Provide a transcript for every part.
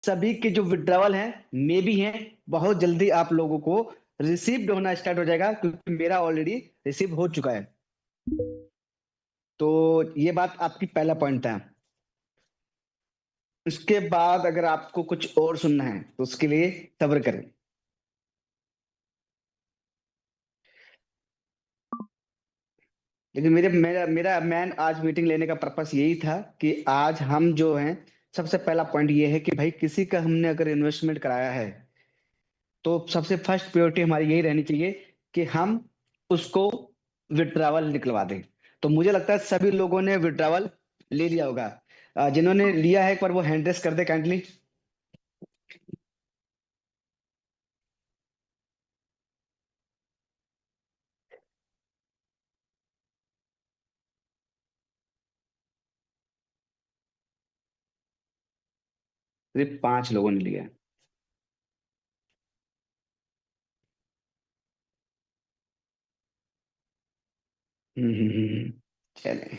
सभी के जो विड्रावल हैं मे भी हैं, बहुत जल्दी आप लोगों को रिसीव्ड होना स्टार्ट हो जाएगा, क्योंकि मेरा ऑलरेडी रिसीव हो चुका है। तो ये बात आपकी पहला पॉइंट था। उसके बाद अगर आपको कुछ और सुनना है तो उसके लिए सब्र करें। लेकिन मेरे मेरा मेरा मैन आज मीटिंग लेने का पर्पस यही था कि आज हम जो हैं, सबसे पहला पॉइंट ये है कि भाई किसी का हमने अगर इन्वेस्टमेंट कराया है तो सबसे फर्स्ट प्रायोरिटी हमारी यही रहनी चाहिए कि हम उसको विड्रावल निकलवा दें। तो मुझे लगता है सभी लोगों ने विड्रावल ले लिया होगा। जिन्होंने लिया है एक बार वो हैंड रेस कर दे काइंडली। सिर्फ 5 लोगों ने लिया है। चले।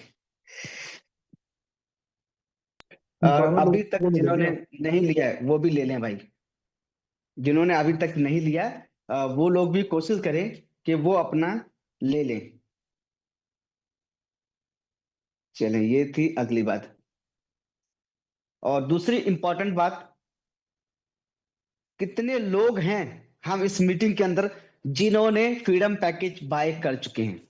और 12 अभी तक लोगों ने ले जिन्होंने लिया। नहीं लिया है वो भी ले लें भाई। जिन्होंने अभी तक नहीं लिया, वो लोग भी कोशिश करें कि वो अपना ले लें। चलें, ये थी अगली बात। और दूसरी इंपॉर्टेंट बात, कितने लोग हैं हम इस मीटिंग के अंदर जिन्होंने फ्रीडम पैकेज बाय कर चुके हैं?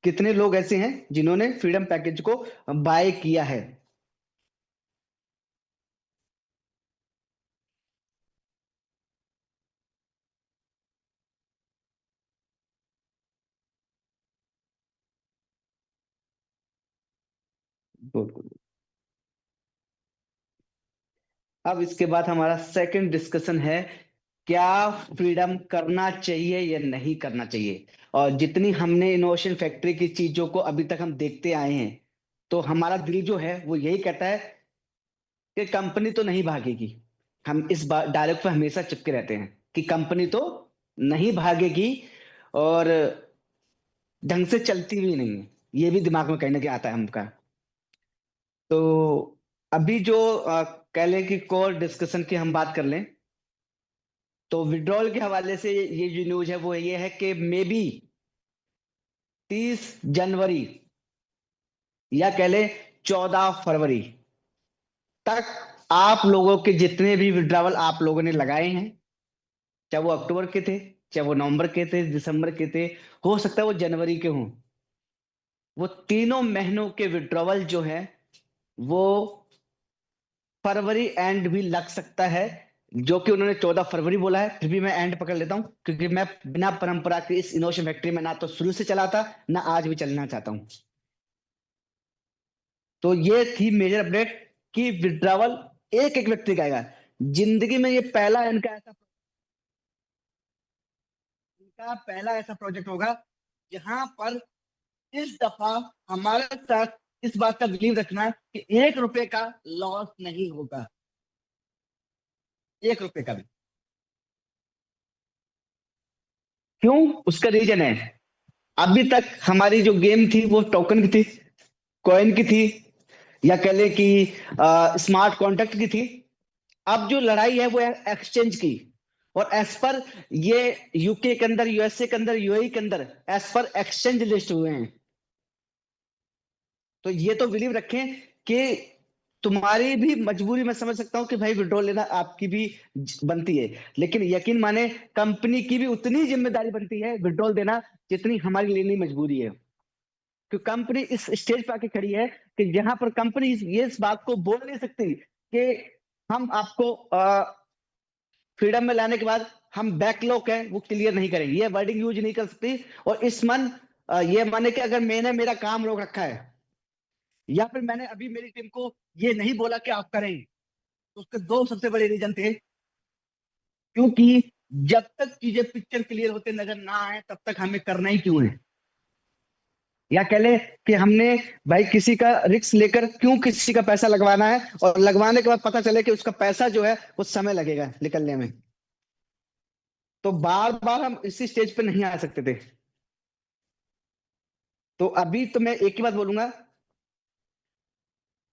कितने लोग ऐसे हैं जिन्होंने फ्रीडम पैकेज को बाय किया है? बिल्कुल। अब इसके बाद हमारा सेकंड डिस्कशन है, क्या फ्रीडम करना चाहिए या नहीं करना चाहिए। और जितनी हमने इनोवेशन फैक्ट्री की चीजों को अभी तक हम देखते आए हैं, तो हमारा दिल जो है वो यही कहता है कि कंपनी तो नहीं भागेगी। हम इस बात डायरेक्ट पे हमेशा चिपके रहते हैं कि कंपनी तो नहीं भागेगी, और ढंग से चलती भी नहीं है। ये भी दिमाग में कहीं ना कहीं आता है हमका। तो अभी जो कह लें कि कोर डिस्कशन की हम बात कर लें, तो विड्रॉल के हवाले से ये जो न्यूज है वो ये है कि मे बी 30 जनवरी, या कह लें 14 फरवरी तक आप लोगों के जितने भी विड्रावल आप लोगों ने लगाए हैं, चाहे वो अक्टूबर के थे, चाहे वो नवंबर के थे, दिसंबर के थे, हो सकता है वो जनवरी के हों, वो तीनों महीनों के विड्रॉवल जो है वो फरवरी एंड भी लग सकता है। जो कि उन्होंने 14 फरवरी बोला है, फिर भी मैं एंड पकड़ लेता हूं, क्योंकि मैं बिना परंपरा के इस इनोवेशन फैक्ट्री में ना तो शुरू से चला था, ना आज भी चलना चाहता हूं। तो ये थी मेजर अपडेट कि विड्रावल एक एक व्यक्ति का आएगा। जिंदगी में ये पहला ऐसा प्रोजेक्ट होगा जहां पर इस दफा हमारे साथ इस बात का बिलीव रखना कि 1 रुपए का लॉस नहीं होगा। 1 रुपए का भी। क्यों? उसका रीजन है, अभी तक हमारी जो गेम थी वो टोकन की थी, कॉइन की थी, या कह ले कि स्मार्ट कॉन्ट्रैक्ट की थी। अब जो लड़ाई है वो है एक्सचेंज की। और एज पर ये यूके के अंदर, यूएसए के अंदर, यूएई के अंदर एज पर एक्सचेंज लिस्ट हुए हैं। तो ये तो बिलीव रखें कि तुम्हारी भी मजबूरी मैं समझ सकता हूं कि भाई विड्रॉल लेना आपकी भी बनती है, लेकिन यकीन माने कंपनी की भी उतनी जिम्मेदारी बनती है विड्रॉल देना जितनी हमारी लेनी मजबूरी है। क्योंकि कंपनी इस स्टेज पे आके खड़ी है कि जहां पर कंपनी ये इस बात को बोल नहीं सकती कि हम आपको फ्रीडम में लाने के बाद हम बैकलॉग है वो क्लियर नहीं करेंगे, ये वर्डिंग यूज नहीं कर सकती। और इस मन ये माने कि अगर मैंने मेरा काम रोक रखा है, या फिर मैंने अभी मेरी टीम को ये नहीं बोला कि आप करें, तो उसके दो सबसे बड़े रीजन थे। क्योंकि जब तक चीजें पिक्चर क्लियर होते नजर ना आए तब तक हमें करना ही क्यों है। या कह ले कि हमने भाई किसी का रिस्क लेकर क्यों किसी का पैसा लगवाना है, और लगवाने के बाद पता चले कि उसका पैसा जो है वो समय लगेगा निकलने में। तो बार बार हम इसी स्टेज पे नहीं आ सकते थे। तो अभी तो मैं एक ही बात बोलूंगा,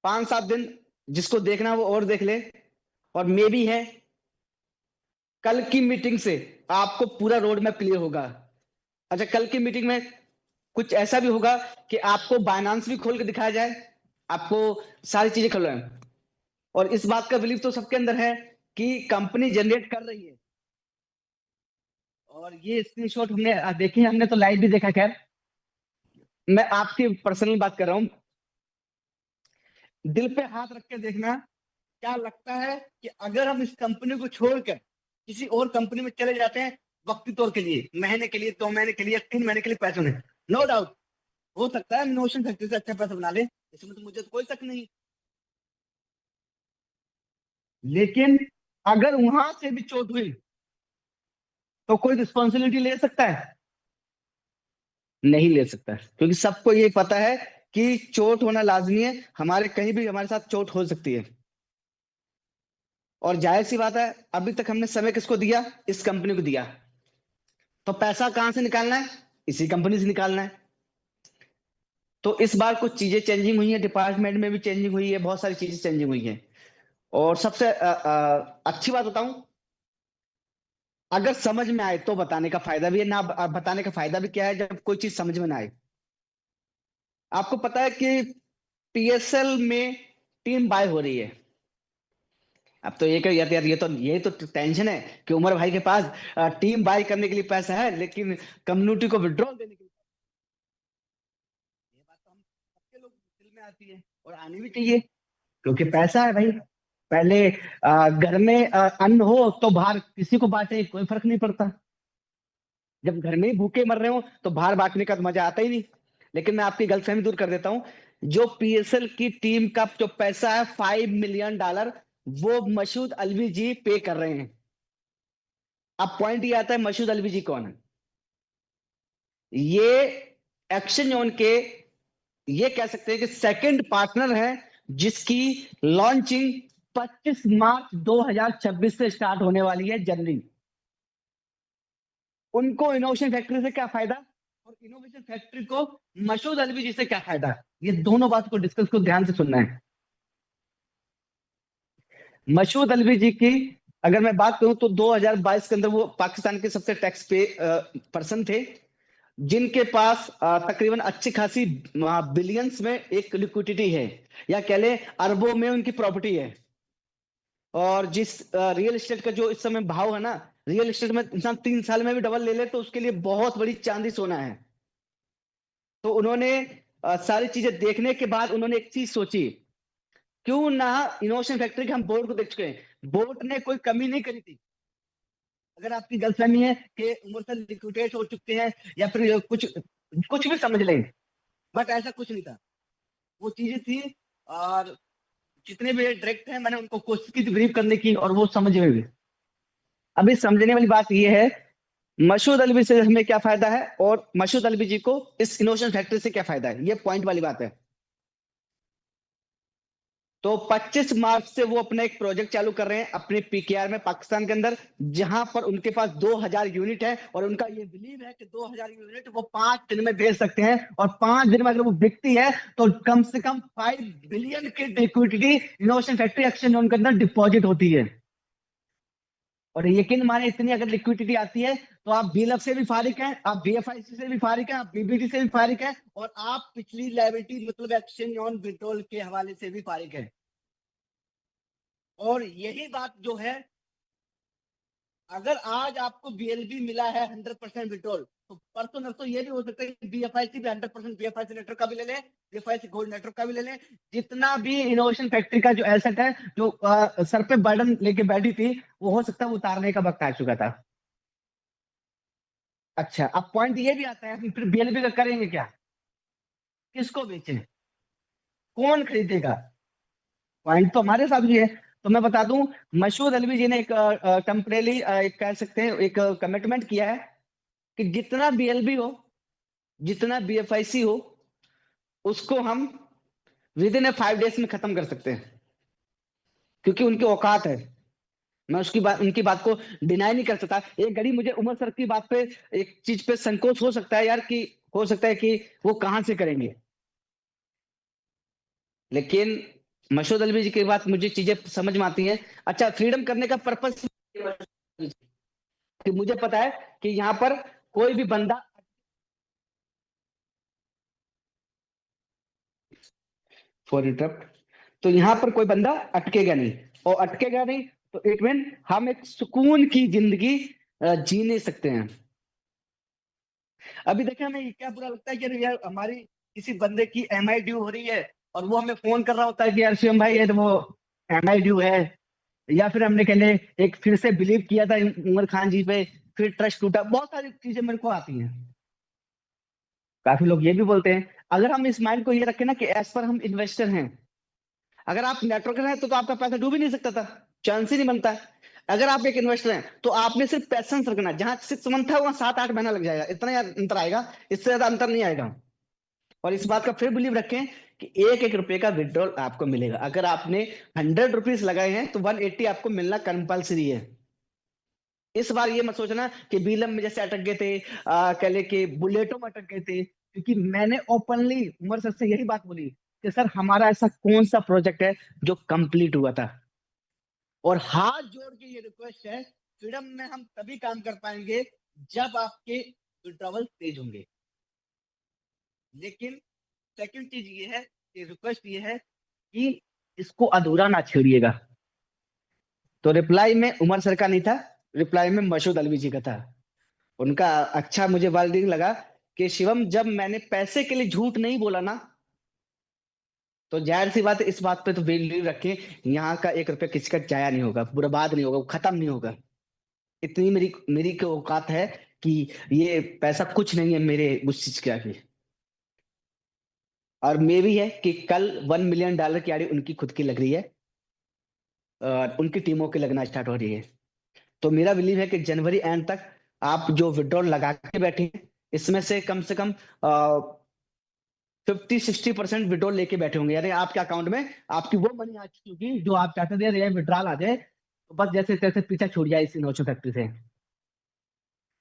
5-7 दिन जिसको देखना वो और देख ले। और मे भी है कल की मीटिंग से आपको पूरा रोड मैप क्लियर होगा। अच्छा, कल की मीटिंग में कुछ ऐसा भी होगा कि आपको बाइनांस भी खोल के दिखाया जाए, आपको सारी चीजें खुलवाएं। और इस बात का बिलीव तो सबके अंदर है कि कंपनी जनरेट कर रही है। और ये स्क्रीनशॉट हमने देखे, हमने तो लाइव भी देखा। खैर, मैं आपकी पर्सनल बात कर रहा हूँ। दिल पे हाथ रख के देखना, क्या लगता है कि अगर हम इस कंपनी को छोड़कर किसी और कंपनी में चले जाते हैं वक्ती तौर के लिए, महीने के लिए, 2 महीने के लिए, 3 महीने के लिए, पैसों में, नो डाउट हो सकता है हम इनोवेशन फैक्ट्री से अच्छा पैसा बना ले, इसमें तो मुझे तो कोई शक नहीं। लेकिन अगर वहां से भी चोट हुई तो कोई रिस्पॉन्सिबिलिटी ले सकता है? नहीं ले सकता, क्योंकि सबको ये पता है कि चोट होना लाजमी है, हमारे कहीं भी हमारे साथ चोट हो सकती है। और जाहिर सी बात है, अभी तक हमने समय किसको दिया? इस कंपनी को दिया। तो पैसा कहां से निकालना है? इसी कंपनी से निकालना है। तो इस बार कुछ चीजें चेंजिंग हुई है, डिपार्टमेंट में भी चेंजिंग हुई है, बहुत सारी चीजें चेंजिंग हुई है। और सबसे अच्छी बात बताऊं, अगर समझ में आए तो बताने का फायदा भी है, ना बताने का फायदा भी क्या है जब कोई चीज समझ में ना आए। आपको पता है कि पीएसएल में टीम बाय हो रही है। अब तो ये यार यार, ये तो टेंशन है कि उमर भाई के पास टीम बाय करने के लिए पैसा है, लेकिन कम्युनिटी को विड्रॉल देने के लिए। ये बात तो हम सबके लोग दिल में आती है और आनी भी चाहिए, क्योंकि पैसा है भाई। पहले घर में अन्न हो तो बाहर किसी को बांटे, कोई फर्क नहीं पड़ता। जब घर में ही भूखे मर रहे हो तो बाहर बांटने का तो मजा आता ही नहीं। लेकिन मैं आपकी गलतफहमी दूर कर देता हूँ। जो पीएसएल की टीम का जो पैसा है, $5 मिलियन, वो मसूद अल्वी जी पे कर रहे हैं। अब पॉइंट ये आता है, मसूद अल्वी जी कौन है? ये एक्शन जोन के, ये कह सकते हैं कि सेकंड पार्टनर है, जिसकी लॉन्चिंग 25 मार्च 2026 से स्टार्ट होने वाली है, जनवरी। उनको इनोवेशन फैक्ट्री से क्या फायदा, और इनोवेशन फैक्ट्री को मसूद अल्वी जी से क्या फायदा? ये दोनों बात को डिस्कस को ध्यान से सुनना है। मसूद अल्वी जी की अगर मैं बात करूं तो 2022 के अंदर वो पाकिस्तान के सबसे टैक्स पे पर्सन थे, जिनके पास तकरीबन अच्छी खासी बिलियंस में एक लिक्विडिटी है, या कह ले अरबों में उनकी प्रॉपर्टी है। और जिस रियल एस्टेट का जो इस समय भाव है ना, रियल एस्टेट में इंसान 3 साल में भी डबल ले ले तो उसके लिए बहुत बड़ी चांदी सोना है। तो उन्होंने सारी चीजें देखने के बाद उन्होंने एक चीज सोची, क्यों ना इनोवेशन फैक्ट्री के हम बोर्ड को देख चुके हैं, बोर्ड ने कोई कमी नहीं करी थी। अगर आपकी गलतफहमी है कि उम्र से लिक्विडेट हो चुके हैं या फिर कुछ कुछ भी समझ लें, बट ऐसा कुछ नहीं था। वो चीजें थी। और जितने भी डायरेक्ट हैं मैंने उनको कोशिश की थी ब्रीफ करने की, और वो समझ में भी। अभी समझने वाली बात ये है, मसूद अल्वी से हमें क्या फायदा है और मसूद अल्वी जी को इस इनोवेशन फैक्ट्री से क्या फायदा है, ये पॉइंट वाली बात है। तो 25 मार्च से वो अपना एक प्रोजेक्ट चालू कर रहे हैं अपने पीकेआर में, पाकिस्तान के अंदर, जहां पर उनके पास 2000 यूनिट है। और उनका ये बिलीव है कि 2000 यूनिट वो 5 दिन में भेज सकते हैं, और 5 दिन में अगर वो बिकती है तो कम से कम 5 बिलियन की लिक्विडिटी इनोवेशन फैक्ट्री एक्सचेंज उनके अंदर डिपॉजिट होती है। और यकीन माने, इतनी अगर लिक्विडिटी आती है तो आप बीएलएफ से भी फारिग हैं, आप बीएफआईसी से भी फारिग हैं, आप बीबीडी से भी फारिग हैं, और आप पिछली लायबिलिटी मतलब एक्सचेंज ऑन विड्रॉल के हवाले से भी फारिग हैं। और यही बात जो है, अगर आज आपको बीएलबी मिला है 100% विड्रॉल, तो परसों नरसों ये भी हो सकता है कि बीएफआईसी भी 100% बीएफआईसी नेटवर्क का भी ले लें, बीएफआईसी गोल्ड नेटवर्क का भी ले लें। जितना भी इनोवेशन फैक्ट्री का जो एसेट है, जो सर पे बर्डन लेके बैठी थी, वो हो सकता है उतारने का वक्त आ चुका था। अच्छा, अब पॉइंट ये भी आता है कि फिर बीएलबी का करेंगे क्या? किसको बेचें? कौन खरीदेगा? पॉइंट तो हमारे साथ भी है। तो मैं बता दूं, मसूद अल्वी जी ने एक टेम्परेली कह सकते हैं एक कमिटमेंट किया है कि जितना बीएलबी हो, जितना बीएफआईसी हो, उसको हम विद इन 5 डेज में खत्म कर सकते हैं, क्योंकि उनकी औकात है। मैं उसकी बात, उनकी बात को डिनाई नहीं कर सकता। एक घड़ी मुझे उमर सर की बात पे, एक चीज पे संकोच हो सकता है यार, कि हो सकता है कि वो कहां से करेंगे। लेकिन मशहूद अलवी जी की बात मुझे चीजें समझ में आती हैं। अच्छा, फ्रीडम करने का पर्पस कि मुझे पता है कि यहाँ पर कोई भी बंदा, फॉर इंटरप्ट, तो यहाँ पर कोई बंदा अटकेगा नहीं, और अटकेगा नहीं तो इट मीन हम एक सुकून की जिंदगी जी नहीं सकते हैं। अभी देखिए, हमें क्या बुरा लगता है कि अरे यार हमारी किसी बंदे की एमआई ड्यू हो रही है, और वो हमें फोन कर रहा होता है कि यार शिवम भाई, ये तो वो एमआई ड्यू है। या फिर हमने कहने एक फिर से बिलीव किया था उमर खान जी पे, फिर ट्रस्ट टूटा, बहुत सारी चीजें मेरे को आती हैं। काफी लोग ये भी बोलते हैं, अगर हम इस माइंड को ये रखें ना कि एज पर हम इन्वेस्टर हैं, अगर आप नेटवर्क हैं तो आपका पैसा डूब ही नहीं सकता था, चांस ही नहीं बनता है। अगर आप एक इन्वेस्टर हैं तो आपने सिर्फ पैसेंस रखना, जहां 6 मंथ है वहां 7-8 महीना लग जाएगा, इतना ही अंतर आएगा, इससे ज्यादा अंतर नहीं आएगा। और इस बात का फिर बिलीव रखें कि एक एक रुपए का विड्रॉल आपको मिलेगा। अगर आपने 100 रुपीज लगाए हैं तो 180 आपको मिलना कंपलसरी है। इस बार ये मत सोचना कि बीलम में जैसे अटक गए थे, कह ले कि बुलेटो में अटक गए थे, क्योंकि मैंने ओपनली उमर सर से यही बात बोली कि सर हमारा ऐसा कौन सा प्रोजेक्ट है जो कंप्लीट हुआ था। और हाथ जोड़ के ये रिक्वेस्ट है, फ्रीडम में हम तभी काम कर पाएंगे जब आपके विड्रॉवल तेज होंगे। लेकिन सेकंड चीज ये है कि रिक्वेस्ट ये है कि इसको अधूरा ना छेड़िएगा। तो रिप्लाई में उमर सर का नहीं था, रिप्लाई में मशहूद अलवी जी का था। उनका अच्छा मुझे वर्डिंग लगा कि शिवम, जब मैंने पैसे के लिए झूठ नहीं बोला ना, तो जाहिर सी बात है, इस बात पे तो बिलीव रखें, यहाँ का एक रुपया किसी का जाया नहीं होगा, बर्बाद नहीं होगा, वो खत्म नहीं होगा। इतनी मेरी मेरी की औकात है कि ये पैसा कुछ नहीं है मेरे उस चीज के आगे। और मे भी है कि कल $1 मिलियन की आड़ी उनकी खुद की लग रही है, और उनकी टीमों की लगना स्टार्ट हो रही है। तो मेरा बिलीव है कि जनवरी एंड तक आप जो विड्रॉल लगा के बैठे हैं, इसमें से कम 50-60% विड्रॉल लेके बैठे होंगे, यानी आपके अकाउंट में आपकी वो मनी आ चुकी होगी जो आप चाहते थे, यार विड्रॉल आ जाए, तो बस जैसे तैसे पीछा छूट जाए इस इनोवेशन फैक्ट्री से।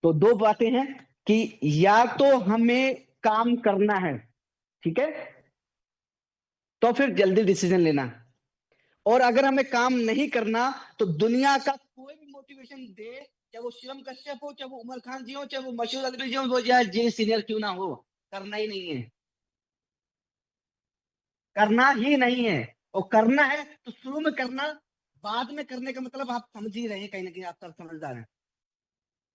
तो दो बातें हैं कि या तो हमें काम करना है, ठीक है, तो फिर जल्दी डिसीजन लेना। और अगर हमें काम नहीं करना, तो दुनिया का कोई भी मोटिवेशन दे, चाहे वो शिवम कश्यप हो, चाहे वो उमर खान जी हो, चाहे वो मशहूर अली जी हो, वो या जे सीनियर क्यों ना हो, करना ही नहीं है। करना ही नहीं है। और करना है तो शुरू में करना, बाद में करने का मतलब आप समझ ही रहे हैं, कहीं ना कहीं आप सब समझदार हैं।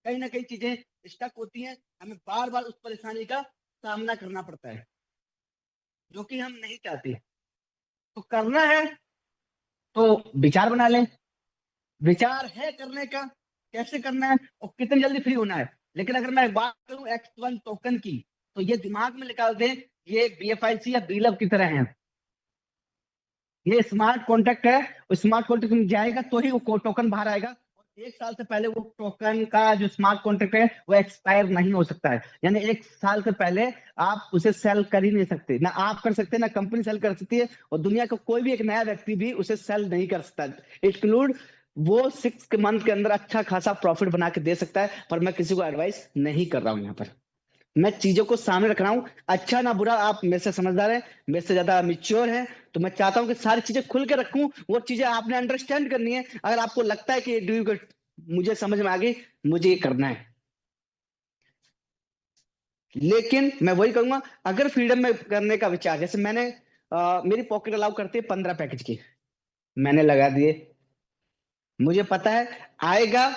कहीं ना कहीं चीजें स्टक होती हैं, हमें बार बार उस परेशानी का सामना करना पड़ता है, जो कि हम नहीं चाहते। तो करना है तो विचार बना लें, विचार है करने का, कैसे करना है और कितनी जल्दी फ्री होना है। लेकिन अगर मैं बात करूं X1 टोकन की, तो ये दिमाग में निकाल दें, ये BFIC या बीलब की तरह है। ये स्मार्ट कॉन्ट्रैक्ट है, स्मार्ट कॉन्ट्रैक्ट में जाएगा तो ही वो टोकन बाहर आएगा। और 1 साल से पहले वो टोकन का जो स्मार्ट कॉन्ट्रैक्ट है वो एक्सपायर नहीं हो सकता है, यानी 1 साल से पहले आप उसे सेल कर ही नहीं सकते, ना आप कर सकते ना कंपनी सेल कर सकती है, और दुनिया का कोई भी एक नया व्यक्ति भी उसे सेल नहीं कर सकता। इंक्लूड वो 6 मंथ के अंदर अच्छा खासा प्रॉफिट बना के दे सकता है, पर मैं किसी को एडवाइस नहीं कर रहा हूँ यहाँ पर। मैं चीजों को सामने रख रहा हूँ, अच्छा ना बुरा, आप मेरे से समझदार है, मेरे से ज्यादा मिच्योर है, तो मैं चाहता हूँ कि सारी चीजें खुल के रखूं। वो चीजें आपने अंडरस्टैंड करनी है। अगर आपको लगता है कि डू यू, मुझे समझ में आ गई, मुझे ये करना है। लेकिन मैं वही कहूंगा, अगर फ्रीडम में करने का विचार, जैसे मैंने मेरी पॉकेट अलाउ करती है 15 पैकेज की, मैंने लगा दिए, मुझे पता है आएगा,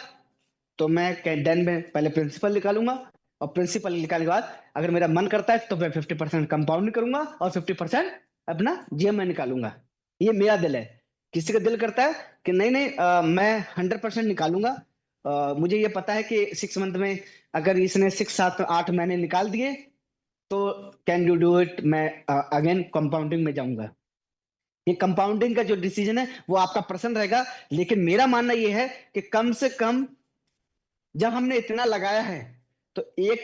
तो मैं कैंडेन में पहले प्रिंसिपल निकालूंगा, और प्रिंसिपल निकालने के बाद अगर मेरा मन करता है तो मैं 50% कंपाउंड करूंगा और 50% अपना जीएम में निकालूंगा। ये मेरा दिल है। किसी का दिल करता है कि नहीं नहीं, मैं 100% निकालूंगा। मुझे ये पता है कि 6 मंथ में अगर इसने 6-7-8 महीने निकाल दिए, तो कैन यू डू इट, मैं अगेन कंपाउंडिंग में जाऊंगा। ये कंपाउंडिंग का जो डिसीजन है वो आपका पर्सन रहेगा। लेकिन मेरा मानना ये है कि कम से कम जब हमने इतना लगाया है, तो एक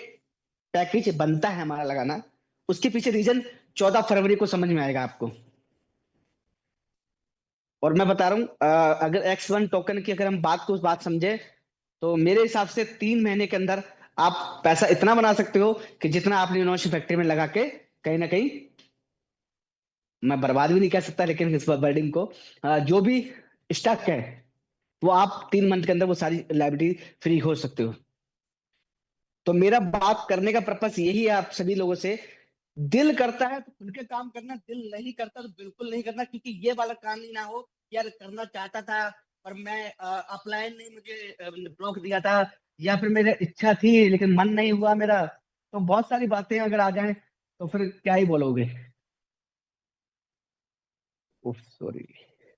पैकेज बनता है हमारा लगाना। उसके पीछे रीजन 14 फरवरी को समझ में आएगा आपको। और मैं बता रहा हूँ, अगर X1 टोकन की अगर हम बात समझे, तो मेरे हिसाब से 3 महीने के अंदर आप पैसा इतना बना सकते हो कि जितना आपने इनोवेशन फैक्ट्री में लगा के कहीं ना कहीं मैं बर्बाद भी नहीं कह सकता, लेकिन इस वर्डिंग को जो भी स्टॉक है वो आप 3 मंथ के अंदर वो सारी लाइबिलिटी फ्री हो सकते हो। तो मेरा बात करने का पर्पस यही है आप सभी लोगों से, दिल करता है तो खुल के काम करना, दिल नहीं करता तो बिल्कुल नहीं करना, क्योंकि ये वाला काम ही ना हो यार करना चाहता था पर मैं अपलाइन नहीं, मुझे ब्लॉक दिया था, या फिर मेरी इच्छा थी लेकिन मन नहीं हुआ मेरा, तो बहुत सारी बातें अगर आ जाएं तो फिर क्या ही बोलोगे। उफ सॉरी,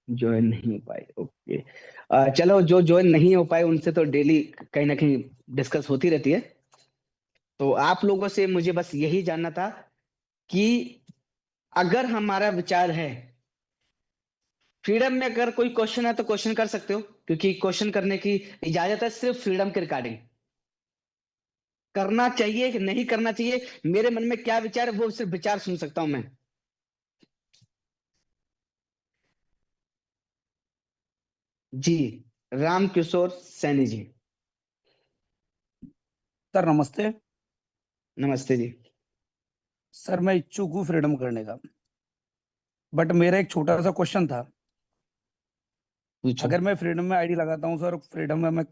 ज्वाइन नहीं हो पाए, ओके। चलो जो ज्वाइन नहीं हो पाए उनसे तो डेली कहीं ना कहीं डिस्कस होती रहती है। तो आप लोगों से मुझे बस यही जानना था कि अगर हमारा विचार है, फ्रीडम में अगर कोई क्वेश्चन है तो क्वेश्चन कर सकते हो, क्योंकि क्वेश्चन करने की इजाजत है सिर्फ फ्रीडम के रिगार्डिंग। करना चाहिए कि नहीं करना चाहिए, मेरे मन में क्या विचार है वो सिर्फ विचार सुन सकता हूं मैं। जी, राम किशोर सैनी जी। सर नमस्ते। नमस्ते जी। सर मैं इच्छुक हूँ फ्रीडम करने का, बट मेरा एक छोटा सा क्वेश्चन था। पूछो। अगर मैं फ्रीडम में आईडी लगाता हूँ सर, फ्रीडम में मैं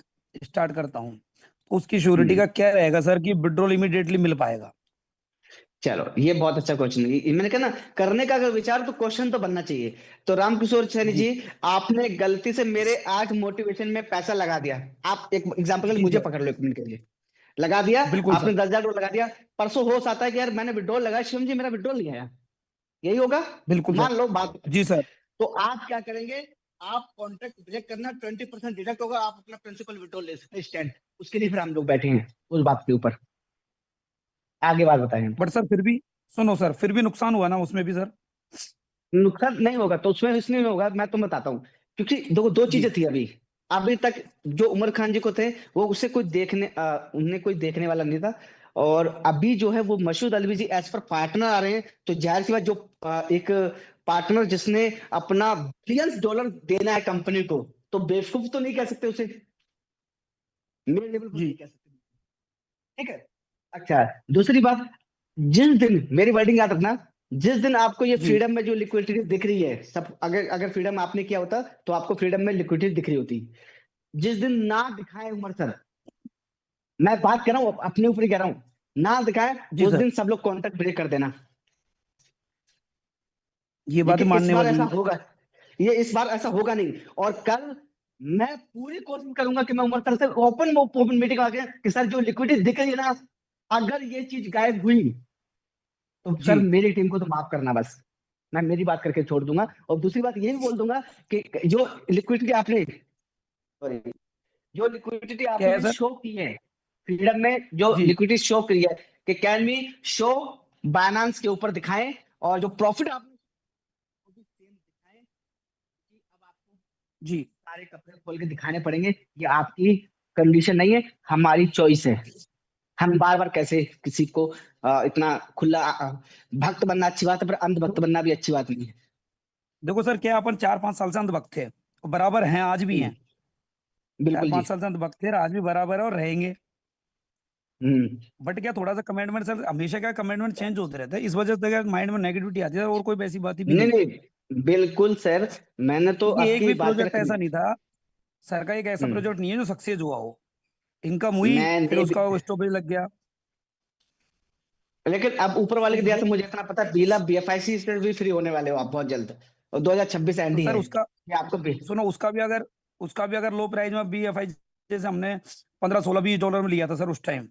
स्टार्ट करता हूँ, तो उसकी श्योरिटी हम्म। का क्या रहेगा सर कि विड्रॉल इमीडिएटली मिल पाएगा? चलो ये बहुत अच्छा क्वेश्चन है, मैंने कहा ना, करने का अगर विचार तो क्वेश्चन तो बनना चाहिए। तो रामकिशोर सैनी जी। जी, आपने गलती से मेरे आज मोटिवेशन में पैसा लगा दिया। आप एक एग्जांपल के लिए जी मुझे सर। पकड़ लो 1 मिनट के लिए। लगा दिया, बिल्कुल आपने सर। 10,000 लगा दिया। परसों होश आता है कि यार मैंने विड्रॉल लगाया, शिवम जी मेरा विड्रॉल नहीं आया, यही होगा। बिल्कुल सर। मान लो बात, जी सर। तो आप क्या करेंगे, आप कॉन्ट्रैक्ट ब्रेक करना, 20% डिडक्ट होगा, आप अपना प्रिंसिपल विड्रॉल ले सकते हैं स्टैंड। उसके लिए फिर हम लोग बैठे हैं उस बात के ऊपर। आगे बात बताएं हम। बट सर फिर भी, सुनो सर, फिर भी नुकसान हुआ ना उसमें भी सर? नुकसान नहीं होगा तो उसमें इसलिए नहीं होगा, मैं तुम्हें बताता हूँ। क्योंकि दो दो जी। चीजें थी अभी। अभी तक जो उमर खान जी को थे, वो उसे कोई देखने उन्हें कोई देखने वाला नहीं था। और अभी जो है वो मसूद अलवी जी एज पर पार्टनर आ रहे हैं, तो जाहिर सी बात जो एक पार्टनर जिसने अपना $billions देना है कंपनी को, तो बेवकूफ तो नहीं कह सकते उसे, मेरे लेवल पर नहीं जी। कह सकते। ठीक है। अच्छा, दूसरी बात, जिस दिन मेरी वर्डिंग याद रखना, जिस दिन आपको ये जी। फ्रीडम में जो लिक्विडिटी दिख रही है सब, अगर अगर फ्रीडम आपने किया होता तो आपको फ्रीडम में लिक्विडिटी दिख रही होती। जिस दिन ना दिखाए उमर सर, मैं बात कर रहा हूँ अपने ऊपर ही कह रहा हूँ, ना दिखाए, जी उस सर। दिन सब लोग कॉन्ट्रैक्ट ब्रेक कर देना। ये बात लेकिन इस मानने बार वाली ऐसा है। होगा, ये इस बार ऐसा होगा नहीं। और कल मैं पूरी कोशिश करूंगा कि मैं उमर सर से ओपन ओपन मीटिंग आके कि सर जो लिक्विडिटी दिख रही है ना, अगर ये चीज गायब हुई तो सर जी। मेरी टीम को तो माफ करना बस, मैं मेरी बात करके छोड़ दूंगा। और दूसरी बात ये भी बोल दूंगा कि जो लिक्विडिटी आपने, सॉरी, जो लिक्विडिटी क्या है आपने सर? शो की है फ्रीडम में, जो जी। लिक्विडिटी शो की है, कि कैन वी शो बाइनांस के ऊपर दिखाएं, और जो प्रॉफिट आपने वो भी सेम दिखाएं, कि अब आपको जी। सारे कपड़े खोल के दिखाने पड़ेंगे, ये आपकी कंडीशन नहीं है, हमारी चॉइस है। हम बार बार कैसे किसी को इतना खुला भक्त बनना अच्छी बात है, पर अंध भक्त बनना भी अच्छी बात नहीं है। देखो सर, क्या अपन 4-5 साल से अंधभक्त थे और बराबर हैं, आज भी हैं। चार बिल्कुल जी। पांच साल से अंधभक्त थे, आज भी बराबर है और रहेंगे। हम्म। बट क्या थोड़ा सा कमेंटमेंट सर, हमेशा क्या कमेंटमेंट चेंज होते रहते हैं, इस वजह से क्या माइंड में नेगेटिविटी आती है, और कोई वैसी बात ही भी नहीं नहीं। नहीं, बिल्कुल सर, मैंने तो क्योंकि एक आपकी भी बातें प्रोजेक्ट रखनी। ऐसा नहीं था सर का, एक ऐसा हम्म। प्रोजेक्ट नहीं है जो सक्सेस हुआ हो। इनकम हुई, मैं फिर नहीं उसका स्टॉपेज लग गया। लेकिन अब ऊपर वाले तो की दया ये, से मुझे इतना पता है, बीला BFIC से भी फ्री होने वाले हो आप बहुत जल्द, और 2026 एंड तो ही सर है उसका, कि आपको भी। सुनो, उसका भी अगर लो प्राइस में BFI जैसे हमने 15-16-20 डॉलर में लिया था सर उस टाइम,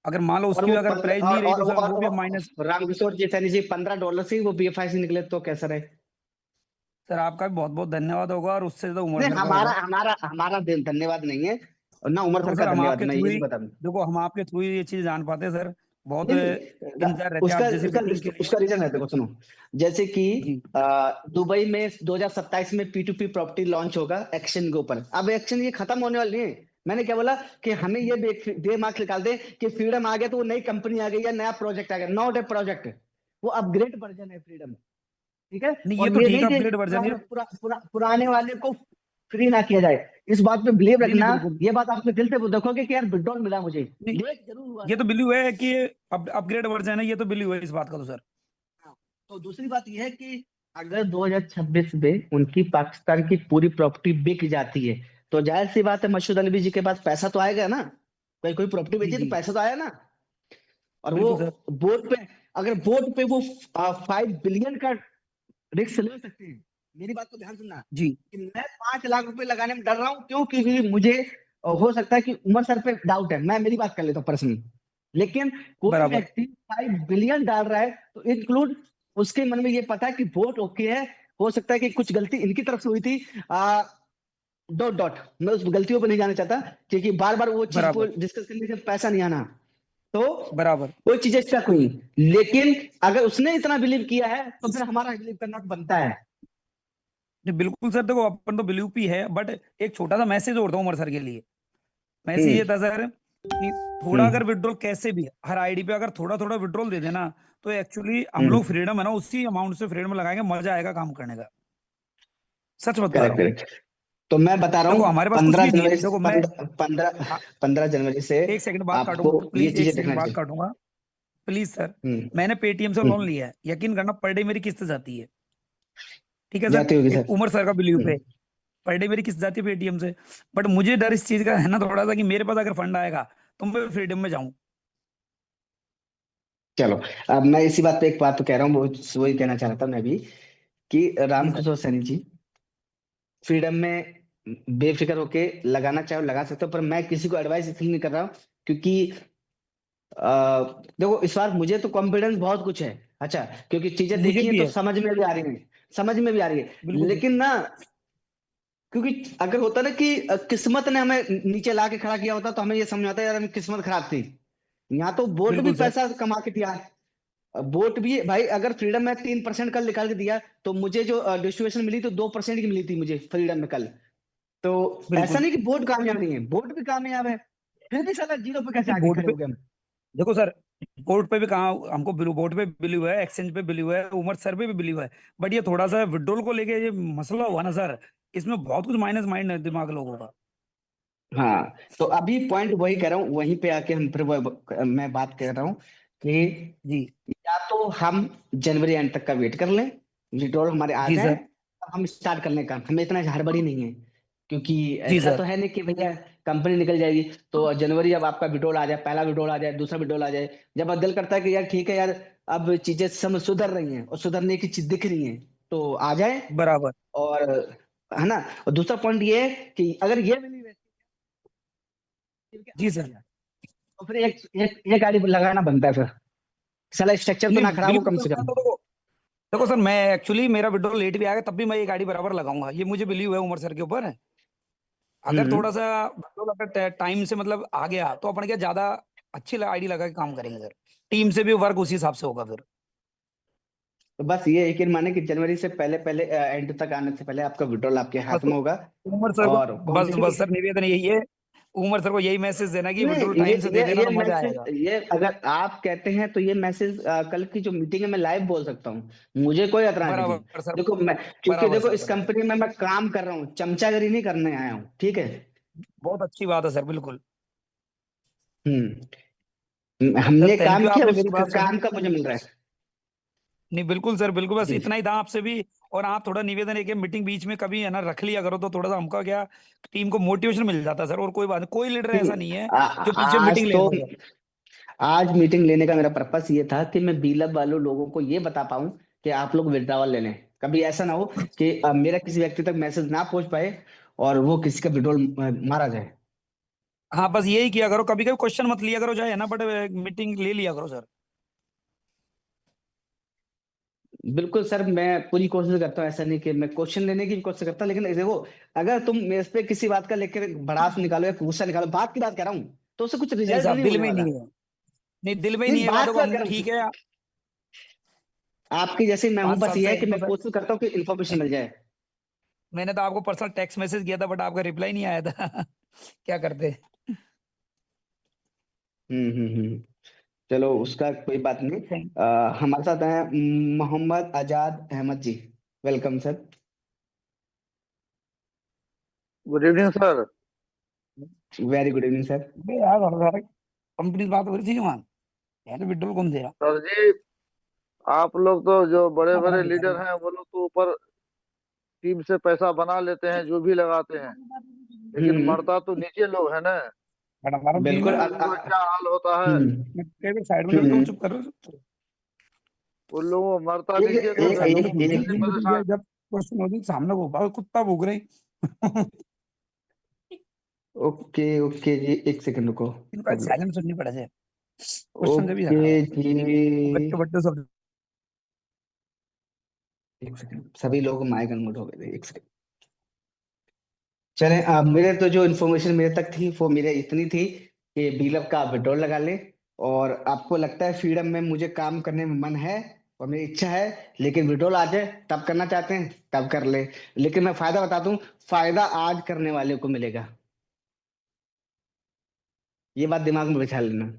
अगर मान लो और उसकी वो भी अगर प्राइस नहीं रही तो सर वो भी अब माइनस। रामकिशोर जी सैनी जी, $15 से ही वो BFIC निकले तो कैसा रहे। सर आपका भी बहुत बहुत धन्यवाद होगा, और उससे ज्यादा उमर नहीं, सर का हमारा होगा। हमारा हमारा धन्यवाद नहीं है, और ना उमर देखो सर का सर, हम धन्यवाद, आपके मैं थ्रू ये ही, भी बता दूं। देखो हम आपके थ्रू ही ये चीज जान पाते हैं सर। बहुत नहीं नहीं, इंतजार रहते हैं आप उसका जैसी उसका मीटिंग के लिए। उसका रीजन है, देखो सुनो, जैसे कि जी। दुबई में 2027 में P2P प्रॉपर्टी लॉन्च होगा एक्शन के ऊपर। अब एक्शन ये खत्म होने वाली नहीं है, मैंने क्या बोला कि हमें ये दिमाग निकाल दे कि फ्रीडम आ गया तो वो नई कंपनी आ गई या नया प्रोजेक्ट आ गया, नॉट ए प्रोजेक्ट, वो अपग्रेड वर्जन है फ्रीडम। ठीक है। नहीं, ये और तो ये ठीक नहीं है, थे अपग्रेड वर्जन है। पुराने वाले को फ्री ना किया जाए, इस बात पे बिलीव नहीं नहीं, रखना। बिल्कुल ये बात आपने दिल से देखोगे कि यार विड्रॉल मिला मुझे, नहीं। लेट जरूर हुआ ये तो था। बिलीव है कि अपग्रेड वर्जन है, ये तो बिलीव है इस बात का तो सर। हाँ। तो दूसरी बात यह है कि अगर 2026 में उनकी पाकिस्तान की पूरी प्रॉपर्टी बिक जाती है, तो जाहिर सी बात है मसूद अली जी के पास पैसा तो आएगा ना। कोई कोई प्रॉपर्टी जी बेची तो जी पैसा तो आया ना। और वो बिल्कुल सर। बोर्ड पे, अगर बोर्ड पे वो 5 बिलियन का रिस्क ले सकते हैं। मेरी बात को ध्यान सुनना जी कि मैं 5 लाख रुपए लगाने में डर रहा हूँ, क्यों? क्योंकि मुझे हो सकता है कि उमर सर पे डाउट है, मैं मेरी बात कर लेता हूँ पर्सनली। लेकिन कोई बराबर व्यक्ति 5 बिलियन डाल रहा है, तो इंक्लूड उसके मन में ये पता है कि वोट ओके है। हो सकता है कि कुछ गलती इनकी तरफ से हुई थी, डॉट डॉट, मैं उस गलतियों पर नहीं जाना चाहता, क्योंकि बार बार वो चीज को बराबर डिस्कस करने से पैसा नहीं आना। तो बराबर। वो चीजें स्टक हुई। लेकिन अगर उसने इतना बिलीव किया है, तो फिर हमारा बिलीव करना तो बनता है। जी बिल्कुल सर, देखो अपन तो बिलीव भी है, बट एक छोटा सा मैसेज और था उमर सर के लिए। मैसेज ये हम्म। था सर कि थोड़ा हम्म। अगर विड्रॉल कैसे भी हर आईडी पे अगर थोड़ा थोड़ा विड्रॉल दे देना, तो एक्चुअली हम लोग हम्म। फ्रीडम है ना उसी अमाउंट से फ्रीडम लगाएंगे, मजा आएगा काम करने का। सच बता रहा करेक्ट हूँ। करेक्ट। तो मैं बता रहा देखो हूँ हमारे पास कुछ पंद्रह भी नहीं है, जनवरी देखो मैं पंद्रह पंद्रह आ, 15 जनवरी से एक सेकंड बात आपको काटूंगा ये प्लीज, एक चीजें सेकंड देखना बात चाहिए। काटूंगा प्लीज सर। हम्म। मैंने पेटीएम से लोन हम्म। लिया है, यकीन करना पर डे मेरी किस्त जाती है। ठीक है सर, जाती होगी एक सर। उमर सर का बिलीव पे हम्म। पर डे मेरी किस्त जाती है पेटीएम से। बट मुझे डर इस चीज का है ना थोड़ा सा कि मेरे पास अगर फंड आएगा तो मैं फ्रीडम में जाऊं। चलो, अब मैं इसी बात पे एक बात तो कह रहा हूँ, वो वही कहना चाह रहा था मैं भी, कि जी सर। रामकिशोर सैनी जी फ्रीडम में बेफिक्र होके लगाना चाहो लगा सकते हो, पर मैं किसी को एडवाइस इसलिए नहीं कर रहा हूँ, क्योंकि देखो इस बार मुझे तो कॉन्फिडेंस बहुत कुछ है। अच्छा, क्योंकि चीजें मुझे देखी हैं भी तो है। समझ में भी आ रही हैं, समझ में भी आ रही है। बिल्कुल सर। लेकिन ना, क्योंकि अगर होता ना कि किस्मत ने हमें नीचे ला के खड़ा किया होता, तो हमें ये समझ में आता यार हमें किस्मत खराब थी। यहाँ तो वोट भी बिल्कुल सर। पैसा कमा के दिया है। वोट भी भाई, अगर फ्रीडम में 3% कल निकाल के दिया, तो मुझे जो डिस्ट्रीब्यूशन मिली तो 2% की मिली थी मुझे फ्रीडम में कल। तो ऐसा बिल्कुल। नहीं कि वोट कामयाब नहीं है, वोट भी कामयाब है। फिर भी साला जीरो पे कैसे नहीं आके वोट खड़े पे, हो गए हम? देखो सर, वोट पे भी कहा हमको वोट पे बिलीव है, एक्सचेंज पे बिलीव है, उमर सर पे भी बिलीव है। बट ये थोड़ा सा विड्रॉल को लेके ये मसला हुआ ना सर, इसमें बहुत कुछ माइनस माइंड है दिमाग लोगों का। हाँ, तो अभी पॉइंट वही कह रहा हूँ, वहीं पे आके हम फिर मैं बात कर रहा हूँ कि जी या तो हम जनवरी एंड तक का वेट कर लें, विड्रॉल हमारे आ जी जाए, सर। अब हम स्टार्ट कर लें काम, हमें इतना हड़बड़ी नहीं है। क्योंकि जी ऐसा तो सर। है नहीं कि भैया कंपनी निकल जाएगी तो जनवरी, अब आपका विड्रॉल आ जाए, पहला विड्रॉल आ जाए, दूसरा विड्रॉल आ जाए। जब अब दिल करता है कि यार ठीक है यार, अब चीजें सब सुधर रही हैं और सुधरने की चीज दिख रही है, तो आ जाए। बराबर। और है ना। और दूसरा पॉइंट ये है कि अगर ये भी नहीं जी आ सर। गया, तो फिर एक गाड़ी लगाना बनता है फिर। साला स्ट्रक्चर तो नहीं ना खराब हो बिल्कुल कम सर, से मैं कम। तो देखो, देखो सर मैं एक्चुअली मेरा विड्रॉल लेट भी आएगा तब भी मैं ये गाड़ी बराबर लगाऊंगा, ये मुझे बिलीव है उमर सर के ऊपर। अगर हम्म। थोड़ा सा विड्रॉल अगर टाइम से मतलब आ गया तो अपन क्या ज्यादा अच्छी आईडी लगा के काम करेंगे सर। टीम से भी वर्क उसी हिसाब से होगा फिर। तो बस ये यकीन माने कि जनवरी से पहले पहले एंड तक आने से पहले आपका विड्रॉल आपके बस हाथ में होगा। उमर सर को, और कौन से, बस क्योंकि बस सर निवेदन यही है, उमर सर को यही मैसेज देना कि विड्रॉल नहीं, टाइम से दे देना ये तो मजा मैसेज, आएगा। ये अगर आप कहते हैं तो ये मैसेज कल की जो मीटिंग है मैं लाइव बोल सकता हूँ, मुझे कोई एतराज नहीं है। बराबर सर। देखो मैं, क्योंकि बराबर देखो सर इस बराबर। कंपनी में मैं काम कर रहा हूँ, चमचागिरी नहीं करने आया हूँ, ठीक है। बहुत अच्छी बात है सर, बिल्कुल। सर हमने थैंक काम यू, किया, आपने उस मेरी बात सुनी। काम का मुझे मिल रहा है। नहीं बिल्कुल सर बिल्कुल, बस जी। इतना ही था आपसे भी। और आप थोड़ा निवेदन है कि मीटिंग बीच में कभी है ना रख लिया करो, तो थोड़ा सा हमका क्या टीम को मोटिवेशन मिल जाता है सर। और कोई बात नहीं, कोई लीडर नहीं, ऐसा नहीं है जो पीछे आज मीटिंग ले तो, रहा है सर। आज मीटिंग लेने का मेरा पर्पस ये था कि मैं बीलब वालों लोगों को ये बता पाऊं कि आप लोग विड्रावल ले लें। कभी ऐसा ना हो कि मेरा किसी व्यक्ति तक मैसेज ना पहुंच पाए और वो किसी का विड्रॉल मारा जाए। हाँ बस यही किया करो, कभी कभी क्वेश्चन मत लिया करो चाहे है ना, बट मीटिंग ले लिया करो सर। बिल्कुल सर, मैं पूरी कोशिश करता हूँ, ऐसा नहीं कि मैं क्वेश्चन लेने की भी कोशिश करता हूँ, लेकिन देखो, अगर तुम मेरे पे किसी बात का लेकर भड़ास निकालो या गुस्सा निकालो, बात की बात कर रहा हूँ, तो उससे कुछ नहीं रिजल्ट साहब नहीं दिल होने में ही वाला। नहीं है। नहीं दिल में ही नहीं नहीं, है बातों बात को, की बात हम कर रहा ठीक हूँ, है। आपकी जैसे मैं हूं, बात बस सब ये है सही कि है तो मैं सर, कोशिश करता हूँ कि इन्फॉर्मेशन मिल जाए। मैंने तो आपको पर्सनल टेक्स्ट मैसेज किया था बट आपका रिप्लाई नहीं आया था। क्या करते। हम्म। चलो उसका कोई बात नहीं। थैंक हमारे साथ हैं Mohammad Azad Ahmad ji, welcome sir. Good evening sir. Very good evening sir. यार कंपनी बात हो रही थी वहाँ, यार विड्रॉल कौन दे रहा। सर जी, आप लोग तो जो बड़े हाँ बना बड़े दिया लीडर हैं वो लोग तो ऊपर टीम से पैसा बना लेते हैं जो भी लगाते हैं, लेकिन हम्म। मरता तो नीचे लोग है ना। बट हमारा टीम बिल्कुल है। उन लोगों का क्या हाल होता है। मैं कई बार साइड में करता हूँ, हम्म। चुप करो। उन लोगों को मरता एक नीचे लोग है, साइड तो में वो मीटिंग किससे की मीटिंग परेशान। है, जब क्वेश्चन होती है सामने को भाग कुत्ता भूक रही। ओके ओके जी, एक सेकंड रुको। इनका कर लो। साइलेंट सुननी पड़े से क्वेश्चन से भी ओके हटा हुआ जी, बट्टे बट्टे सब। एक सेकंड, सभी लोग माइक अनम्यूट हो गए थे, एक सेकंड। चले, मेरे तो जो इन्फॉर्मेशन मेरे तक थी वो मेरे इतनी थी कि डीलर का विड्रॉल लगा ले। और आपको लगता है फ्रीडम में मुझे काम करने में मन है और मेरी इच्छा है, लेकिन विड्रॉल आ जाए तब करना चाहते हैं तब कर ले। लेकिन मैं फायदा बता दूं, फायदा आज करने वाले को मिलेगा, ये बात दिमाग में बिठा लेना।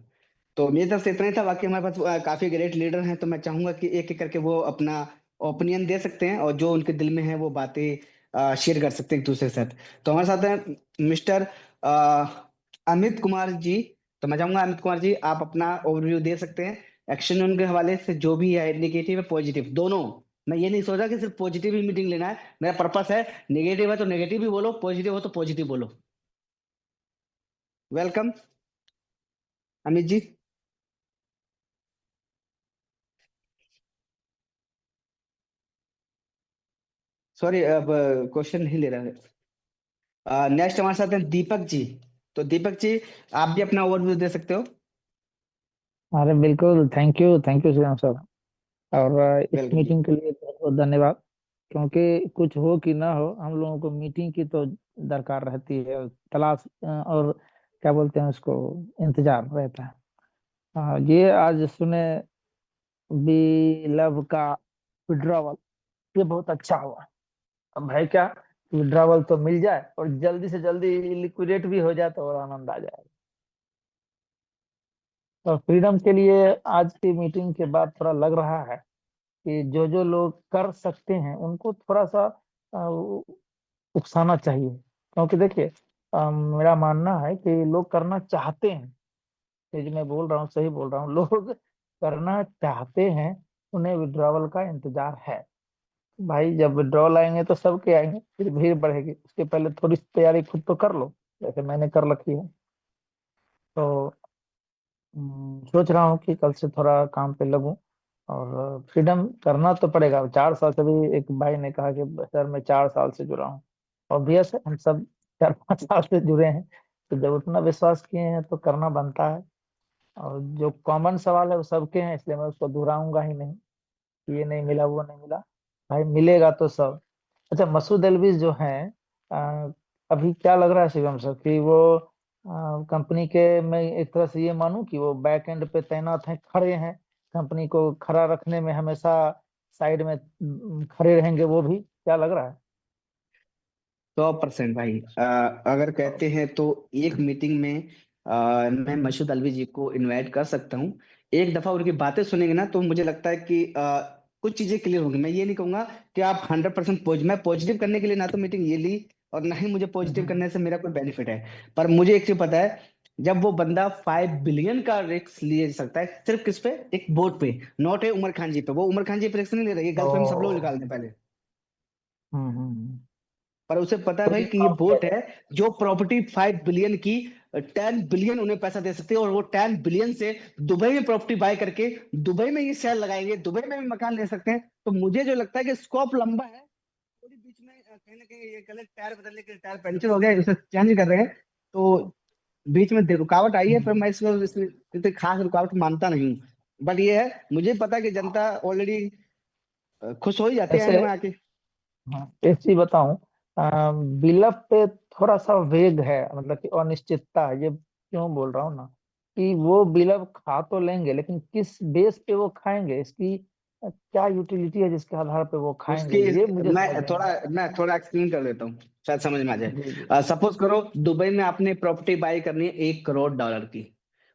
तो मेरी तरफ से इतना ही था। बाकी हमारे पास काफी ग्रेट लीडर हैं, तो मैं चाहूंगा कि एक एक करके वो अपना ओपिनियन दे सकते हैं और जो उनके दिल में है वो बातें शेयर कर सकते हैं एक दूसरे के साथ। तो हमारे साथ हैं मिस्टर अमित कुमार जी। तो मैं चाहूंगा अमित कुमार जी आप अपना ओवरव्यू दे सकते हैं एक्शन उनके हवाले से, जो भी है निगेटिव है पॉजिटिव दोनों। मैं ये नहीं सोचा कि सिर्फ पॉजिटिव ही मीटिंग लेना है, मेरा पर्पस है नेगेटिव है तो नेगेटिव भी बोलो, पॉजिटिव हो तो पॉजिटिव बोलो। वेलकम अमित जी। सॉरी, अब क्वेश्चन नहीं ले रहा है। नेक्स्ट हमारे साथ हैं दीपक जी। तो दीपक जी आप भी अपना ओवरव्यू दे सकते हो। अरे बिल्कुल, थैंक यू श्रीराम सर। और इस वेलकम जी। मीटिंग के लिए बहुत बहुत धन्यवाद। क्योंकि कुछ हो कि ना हो, हम लोगों को मीटिंग की तो दरकार रहती है, तलाश और क्या बोलते हैं उसको, इंतजार रहता है। ये आज सुने बी लव का विड्रॉवल, ये बहुत अच्छा हुआ। अब है क्या, विड्रॉवल तो मिल जाए और जल्दी से जल्दी लिक्विडेट भी हो जाए तो और आनंद आ जाए। और फ्रीडम के लिए आज की मीटिंग के बाद थोड़ा लग रहा है कि जो जो लोग कर सकते हैं उनको थोड़ा सा उकसाना चाहिए। क्योंकि देखिए, मेरा मानना है कि लोग करना चाहते हैं। ये जो मैं बोल रहा हूँ सही बोल रहा हूँ, लोग करना चाहते हैं, उन्हें विड्रॉवल का इंतजार है। भाई जब विड्रॉल आएंगे तो सबके आएंगे, फिर भीड़ बढ़ेगी, उसके पहले थोड़ी सी तैयारी खुद तो कर लो, जैसे मैंने कर रखी है। तो सोच रहा हूँ कि कल से थोड़ा काम पे लगूं। और फ्रीडम करना तो पड़ेगा। 4 साल से भी एक भाई ने कहा कि सर मैं 4 साल से जुड़ा हूँ। ऑब्वियस है, हम सब 4-5 साल से जुड़े हैं, तो जब उतना विश्वास किए हैं तो करना बनता है। और जो कॉमन सवाल है वो सबके हैं, इसलिए मैं उसको दोहराऊंगा ही नहीं कि ये नहीं मिला वो नहीं मिला। भाई मिलेगा तो सब। अच्छा, मसूद अलविज जो हैं, अ, अभी क्या लग रहा है शिवम सर कि वो कंपनी के, मैं एक तरह से ये मानूं कि वो बैक एंड पे तैनात हैं, खड़े हैं, कंपनी को खड़ा रखने में हमेशा साइड में खड़े रहेंगे, वो भी क्या लग रहा है? 100% भाई। अगर कहते हैं तो एक मीटिंग में मैं मसूद अलवी जी को इनवाइट कर सकता हूँ। एक दफा उनकी बातें सुनेंगे ना तो मुझे लगता है कि कुछ चीजें क्लियर होंगी। मैं ये नहीं कहूंगा कि आप 100% मैं पॉजिटिव करने के लिए ना तो मीटिंग ये ली और ना ही मुझे पॉजिटिव हम्म। करने से मेरा कोई बेनिफिट है। पर मुझे एक चीज पता है, जब वो बंदा 5 बिलियन का रिस्क ले सकता है सिर्फ किस पे, एक बोट पे, नॉट है उमर खान जी पे। वो उमर खान जी पे रिस्क नहीं ले रही है, ओ। गर्लफ्रेंड सब लोग निकाल दें पहले। हम्म। पर उसे पता है तो भाई ये कि ये काउंट किया बोट जाए। है जो प्रॉपर्टी 5 बिलियन की, 10 बिलियन उन्हें पैसा दे सकते हैं और वो 10 बिलियन से दुबई में प्रॉपर्टी बाय करके दुबई में ये शेयर लगाएंगे, दुबई में भी मकान ले सकते हैं। तो मुझे जो लगता है कि स्कोप लंबा है। थोड़ी बीच में कहीं ना कहीं ये गलत टायर बदलने के लिए, टायर पंचर हो गया है, उसे चेंज कर रहे हैं। तो बीच में रुकावट आई है, पर मैं इसमें इतनी खास रुकावट मानता नहीं हूँ। बट ये है, मुझे पता है कि जनता ऑलरेडी खुश हो ही जाती है एंड ऐसे, में आके। हाँ एक चीज बताऊं, बिलप पे थोड़ा सा वेग है, मतलब कि अनिश्चितता है। ये क्यों बोल रहा हूँ ना, कि वो बिलप खा तो लेंगे, लेकिन किस बेस पे वो खाएंगे, इसकी क्या यूटिलिटी है जिसके आधार पे वो खाएंगे, उसकी ये मुझे समझ मैं में थोड़ा नहीं आया। मैं थोड़ा एक्सप्लेन कर देता हूँ, शायद समझ में आ जी जी। जाए। सपोज करो दुबई में आपने प्रॉपर्टी बाय करनी है 1 करोड़ डॉलर की,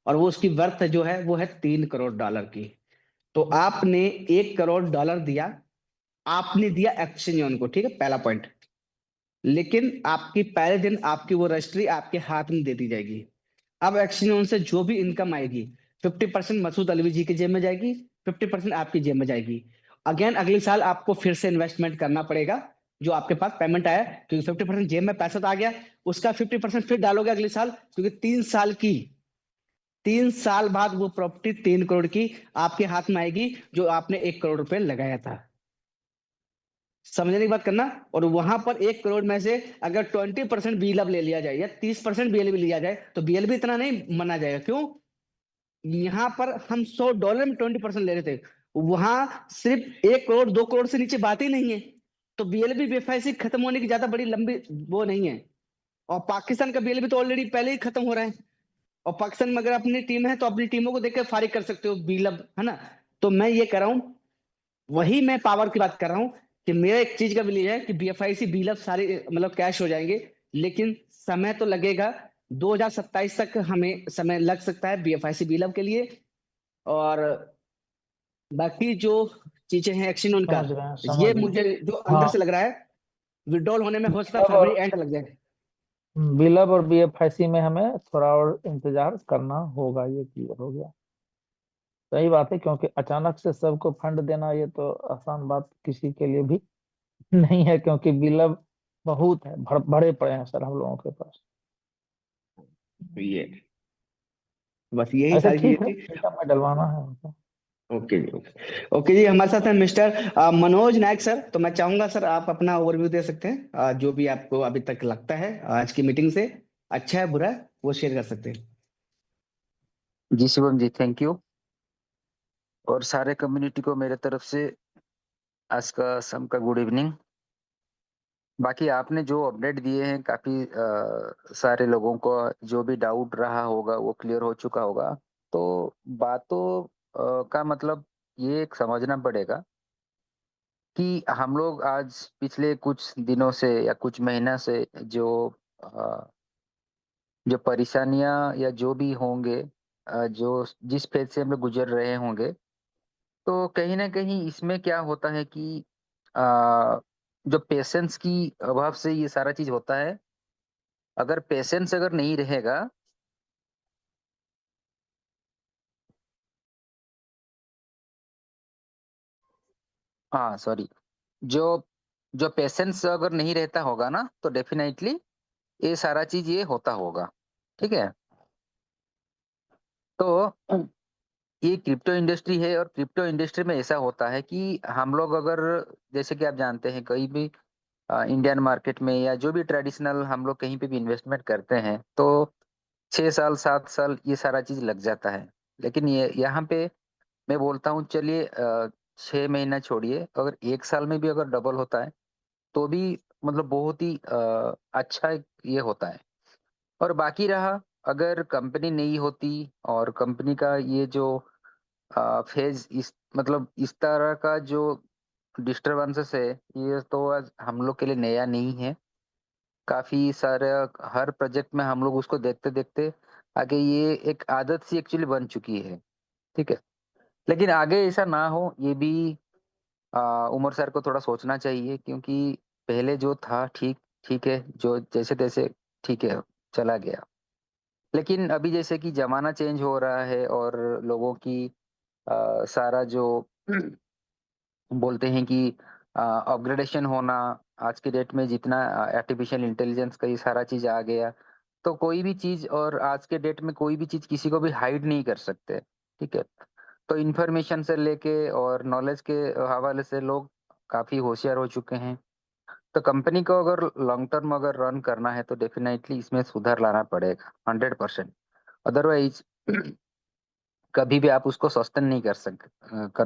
और वो उसकी वर्थ जो है वो है 3 करोड़ डॉलर की। तो आपने 1 करोड़ डॉलर दिया, आपने दिया एक्सचेंज को, ठीक है, पहला पॉइंट। लेकिन आपकी पहले दिन आपकी वो रजिस्ट्री आपके हाथ में दे दी जाएगी। अब एक्सचेंज से जो भी इनकम आएगी 50% मसूद अलवी जी की जेब में जाएगी, 50% आपकी जेब में जाएगी। अगेन अगले साल आपको फिर से इन्वेस्टमेंट करना पड़ेगा, जो आपके पास पेमेंट आया, क्योंकि 50% जेब में पैसा तो आ गया, उसका 50% फिर डालोगे अगले साल, क्योंकि 3 साल बाद वो प्रॉपर्टी 3 करोड़ की आपके हाथ में आएगी, जो आपने 1 करोड़ रुपए लगाया था। समझने की बात करना। और वहां पर 1 करोड़ में से अगर 20% बीएलएफ ले लिया जाए या 30% बीएलएफ लिया जाए, तो बीएलएफ इतना नहीं माना जाएगा। क्यों? यहाँ पर हम $100 में 20% ले रहे थे, वहां सिर्फ 1 करोड़ 2 करोड़ से नीचे बात ही नहीं है। तो बीएलबी बीएफआईसी खत्म होने की ज्यादा बड़ी लंबी वो नहीं है। और पाकिस्तान का बीएलबी तो ऑलरेडी पहले ही खत्म हो रहा है। और पाकिस्तान में अगर अपनी टीम है तो अपनी टीमों को देखकर फारिग कर सकते हो बीलब, है ना। तो मैं ये कर रहा हूँ, वही मैं पावर की बात कर रहा हूँ कि मेरा एक चीज का बिलीव है कि बीएफआईसी बीलब सारे मतलब कैश हो जाएंगे, लेकिन समय तो लगेगा। 2027 तक हमें समय लग सकता है बीएफआईसी बीलब के लिए। और बाकी जो चीजें हैं एक्शन उनका, समझ रहे हैं, ये समझ रहे हैं। मुझे जो अंदर हाँ, से लग रहा है विड्रॉल होने में हो सकता है बिलब फरवरी और एंड लग जाए। बिलब और बीएफआईसी में हमें थोड़ा और इंतजार करना होगा, ये क्लियर हो गया। सही बात है, क्योंकि अचानक से सबको फंड देना ये तो आसान बात किसी के लिए भी नहीं है, क्योंकि बिलब बहुत है, भरे पड़े हैं सर हम लोगों के पास। तो ये बस यही ऐसे सारी ठीक चीजें है, थी। इनकम में डलवाना है हमको। ओके जी, ओके जी। हमारे साथ है मिस्टर मनोज नायक सर। तो मैं चाहूंगा सर आप अपना ओवरव्यू दे सकते हैं, जो भी आपको अभी तक लगता है आज की मीटिंग से अच्छा है बुरा है, वो शेयर कर सकते हैं। जी शिवम जी, थैंक यू। और सारे कम्युनिटी को मेरे तरफ से आज का शाम का गुड इवनिंग। बाकी आपने जो अपडेट दिए हैं काफी सारे लोगों को जो भी डाउट रहा होगा वो क्लियर हो चुका होगा। तो बातों का मतलब ये एक समझना पड़ेगा कि हम लोग आज पिछले कुछ दिनों से या कुछ महीना से अ, जो परेशानियां या जो भी होंगे, जो जिस फेज से हम लोग गुजर रहे होंगे, तो कहीं न कहीं इसमें क्या होता है कि अ, जो पेशेंस की अभाव से ये सारा चीज़ होता है। अगर पेशेंस अगर नहीं रहेगा, हाँ, सॉरी, जो जो पेशेंस अगर नहीं रहता होगा ना, तो डेफ़िनेटली ये सारा चीज़ ये होता होगा। ठीक है? तो ये क्रिप्टो इंडस्ट्री है और क्रिप्टो इंडस्ट्री में ऐसा होता है कि हम लोग अगर, जैसे कि आप जानते हैं, कहीं भी इंडियन मार्केट में या जो भी ट्रेडिशनल हम लोग कहीं पे भी इन्वेस्टमेंट करते हैं, तो 6 साल, 7 साल ये सारा चीज़ लग जाता है। लेकिन ये यहाँ पे मैं बोलता हूँ, चलिए 6 महीना छोड़िए, अगर 1 साल में भी अगर डबल होता है, तो भी मतलब बहुत ही अच्छा ये होता है। और बाकी रहा, अगर कंपनी नहीं होती और कंपनी का ये जो फ़ेज़ इस मतलब इस तरह का जो डिस्टर्बेंसेस है, ये तो आज हम लोग के लिए नया नहीं है। काफ़ी सारा हर प्रोजेक्ट में हम लोग उसको देखते-देखते आगे ये एक आदत सी एक्चुअली बन चुकी है, ठीक है? लेकिन आगे ऐसा ना हो, ये भी अ, उमर सर को थोड़ा सोचना चाहिए, क्योंकि पहले जो था ठीक ठीक है, जो जैसे-तैसे ठीक है, चला गया। लेकिन अभी जैसे कि ज़माना चेंज हो रहा है और लोगों की सारा जो बोलते हैं कि अपग्रेडेशन होना, आज के डेट में जितना आर्टिफिशियल इंटेलिजेंस का ये सारा चीज़ आ गया, तो कोई भी चीज़, और आज के डेट में कोई भी चीज़ किसी को भी हाइड नहीं कर सकते, ठीक है? तो इन्फॉर्मेशन से लेके और नॉलेज के हवाले से लोग काफ़ी होशियार हो चुके हैं। तो कंपनी को अगर लॉन्ग टर्म अगर रन करना है, तो डेफ़िनेटली इसमें सुधार लाना पड़ेगा 100%। अदरवाइज़ कभी भी आप उसको सस्टेन नहीं कर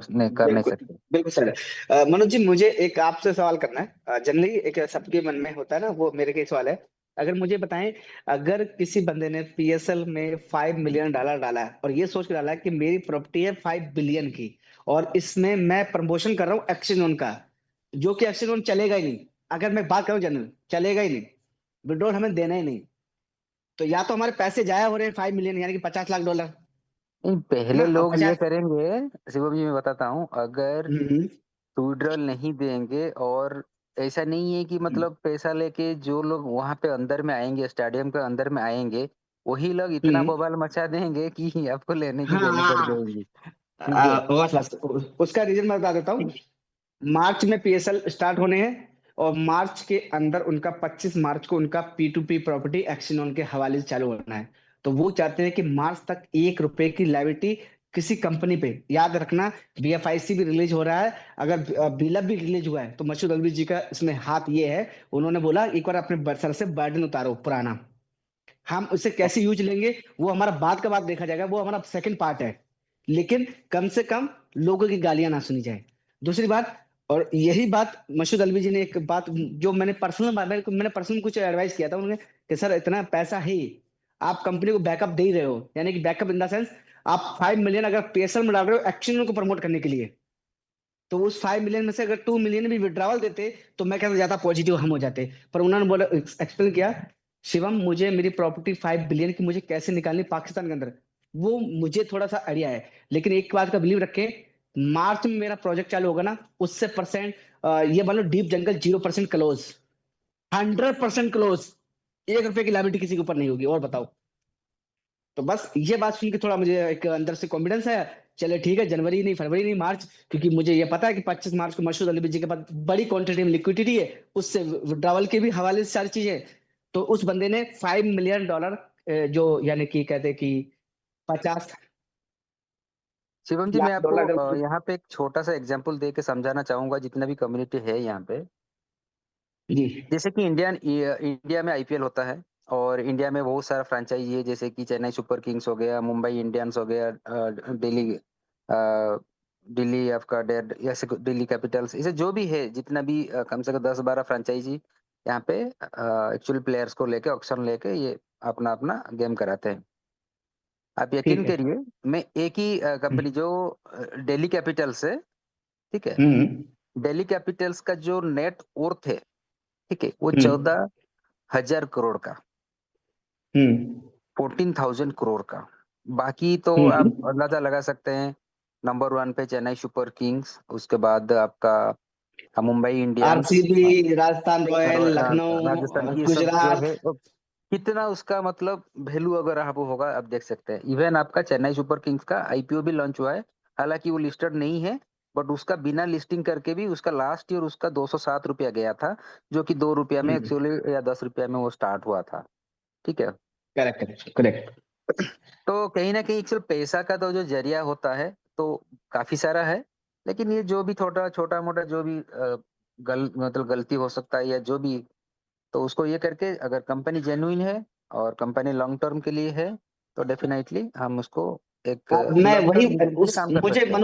नहीं बिल्कुल सकते। बिल्कुल सर। मनोज जी, मुझे एक आपसे सवाल करना है। जनरली एक सबके मन में होता है ना, वो मेरे के सवाल है। अगर मुझे बताएं, अगर किसी बंदे ने पीएसएल में $5 मिलियन डाला है और ये सोच के डाला है कि मेरी प्रॉपर्टी है 5 बिलियन की, और इसमें मैं प्रमोशन कर रहा हूँ एक्शन उनका, जो कि एक्शन चलेगा ही नहीं। अगर मैं बात करूं जनरल, चलेगा ही नहीं, विड्रॉल हमें देना ही नहीं। तो या तो हमारे पैसे जाया हो रहे हैं 5 मिलियन यानी कि $50 लाख, नहीं, है ना। पहले और लोग ये 50। करेंगे, शिवम जी मैं बताता हूँ, अगर हम्म विड्रॉल नहीं देंगे, और ऐसा नहीं है कि हम्म मतलब पैसा लेके जो लोग वहां पे अंदर में आएंगे, स्टेडियम के अंदर में आएंगे, वही लोग इतना हम्म, बवाल मचा देंगे कि आपको लेने की हाँ देनी हाँ पड़ हाँ। जाएगी। बस उसका रीजन मैं बता देता हूँ। मार्च में पीएसएल स्टार्ट होने हैं और मार्च के अंदर उनका 25 मार्च को उनका P2P प्रॉपर्टी एक्सिनॉन के हवाले से चालू होना है। तो वो चाहते हैं कि मार्च तक 1 रुपए की लायबिलिटी किसी कंपनी पे, याद रखना बीएफआईसी भी रिलीज हो रहा है, अगर बिलअप भी रिलीज हुआ है तो मसूद अलवी जी का इसमें हाथ ये है, उन्होंने बोला एक बार अपने सर से बर्डन उतारो पुराना, हम उसे कैसे यूज लेंगे वो हमारा बाद का बात देखा जाएगा, वो हमारा सेकंड पार्ट है, लेकिन कम से कम लोगों की गालियां ना सुनी जाए। दूसरी बात, और यही बात मसूद अलवी जी ने एक बात जो मैंने पर्सनल कुछ एडवाइस किया था उन्होंने कि सर इतना पैसा है, आप कंपनी को बैकअप दे ही रहे हो, यानी कि बैकअप इन द सेंस आप 5 मिलियन अगर पीएसएल में डाल रहे हो एक्शन को प्रमोट करने के लिए, तो उस 5 मिलियन में से अगर 2 मिलियन भी विड्रॉवल देते तो मैं कहता ज्यादा पॉजिटिव हम हो जाते। पर उन्होंने बोला, एक्सप्लेन किया, शिवम मुझे मेरी प्रॉपर्टी 5 बिलियन की मुझे कैसे निकालनी पाकिस्तान के अंदर, वो मुझे थोड़ा सा आइडिया है, लेकिन एक बात का बिलीव रखें, मार्च में मेरा प्रोजेक्ट चालू होगा ना, उससे परसेंट ये मान लो डीप जंगल 0% क्लोज, 100% क्लोज, 1 रुपए की लाइबिलिटी किसी के ऊपर नहीं होगी। और बताओ, तो बस ये बात सुन के थोड़ा मुझे एक अंदर से कॉन्फिडेंस आया, चले ठीक है, जनवरी नहीं, फरवरी नहीं, मार्च, क्योंकि मुझे ये पता है कि 25 मार्च को मसूद अली जी के पास बड़ी क्वांटिटी में लिक्विडिटी है, उससे विड्रॉवल के भी हवाले से सारी चीजें, तो उस बंदे ने $5 मिलियन जो यानी कि कहते हैं कि 50 शिवम जी, मैं लाख आपको डॉलर अगर यहाँ पे एक छोटा सा एग्जांपल दे के समझाना चाहूंगा जितना भी कम्युनिटी है यहाँ पे। जी। जैसे कि इंडिया में आईपीएल होता है और इंडिया में बहुत सारा फ्रेंचाइजी है, जैसे कि चेन्नई सुपर किंग्स हो गया, मुंबई इंडियंस हो गया, दिल्ली दिल्ली आपका डेड, ऐसे दिल्ली कैपिटल्स, इसे जो भी है जितना भी कम से कम 10-12 फ्रेंचाइजी यहाँ पे एक्चुअली प्लेयर्स को लेके ऑक्शन लेके ये अपना अपना गेम कराते हैं। आप यकीन ठीक है। करिए, मैं एक ही कंपनी जो दिल्ली कैपिटल्स है, ठीक है, हम्म। दिल्ली कैपिटल्स का जो नेट वर्थ है, ठीक है, वो हम्म। 14,000 करोड़ का, हम्म। 14,000 करोड़ का। बाकी तो आप हम्म। अंदाजा लगा सकते हैं। नंबर 1 पे चेन्नई सुपर किंग्स, उसके बाद आपका Mumbai Indians, RCB, Rajasthan royal, Rajasthan, Lucknow, ये सब जो गुजरात। है वो कितना उसका मतलब वैल्यू अगर आप होगा, आप देख सकते हैं। इवन आपका चेन्नई सुपर किंग्स का आईपीओ भी लॉन्च हुआ है, हालांकि वो लिस्टेड नहीं है, बट उसका बिना लिस्टिंग करके भी उसका लास्ट ईयर उसका 207 रुपया गया था, जो कि 2 रुपया में एक्चुअली या 10 रुपया में वो स्टार्ट हुआ था, ठीक है। Correct correct correct. तो कहीं ना कहीं एक्चुअल पैसा का तो जो जरिया होता है तो काफी सारा है, लेकिन ये जो भी छोटा छोटा मोटा जो भी मतलब गलती हो सकता है या जो भी, तो उसको ये करके अगर कंपनी जेन्युइन है और कंपनी लॉन्ग टर्म के लिए है तो डेफिनेटली हम उसको एक मैं लॉन्ग वही टर्म गेम के लिए उस काम कर मुझे सकते हैं।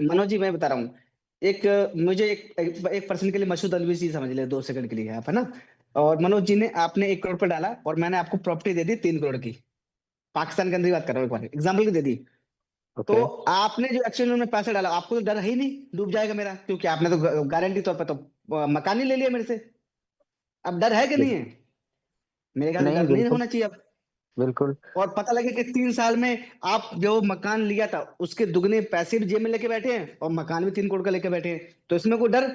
मनोज जी मैं बता रहा हूँ, एक मुझे एक पर्सन के लिए मसूद अलवी जी समझ ले 2 सेकंड के लिए, आप है ना, और मनोज जी ने आपने 1 करोड़ पे डाला और मैंने आपको प्रॉपर्टी दे दी 3 करोड़ की, पाकिस्तान के अंदर ही बात कर रहा हूँ, एक बार एग्जाम्पल की दे दी, तो ओके। आपने जो एक्शन में पैसा डाला आपको तो डर है ही नहीं डूब जाएगा मेरा, क्योंकि आपने तो गारंटी तौर पर तो मकान ही ले लिया मेरे से, अब डर है कि नहीं है? मेरे ख्याल से नहीं, डर नहीं बिल्कुल होना चाहिए अब। बिल्कुल। और पता लगे कि 3 साल में आप जो मकान लिया था उसके दुगने पैसे भी जेब में लेके बैठे हैं और मकान भी 3 करोड़ का लेके बैठे हैं, तो इसमें कोई डर?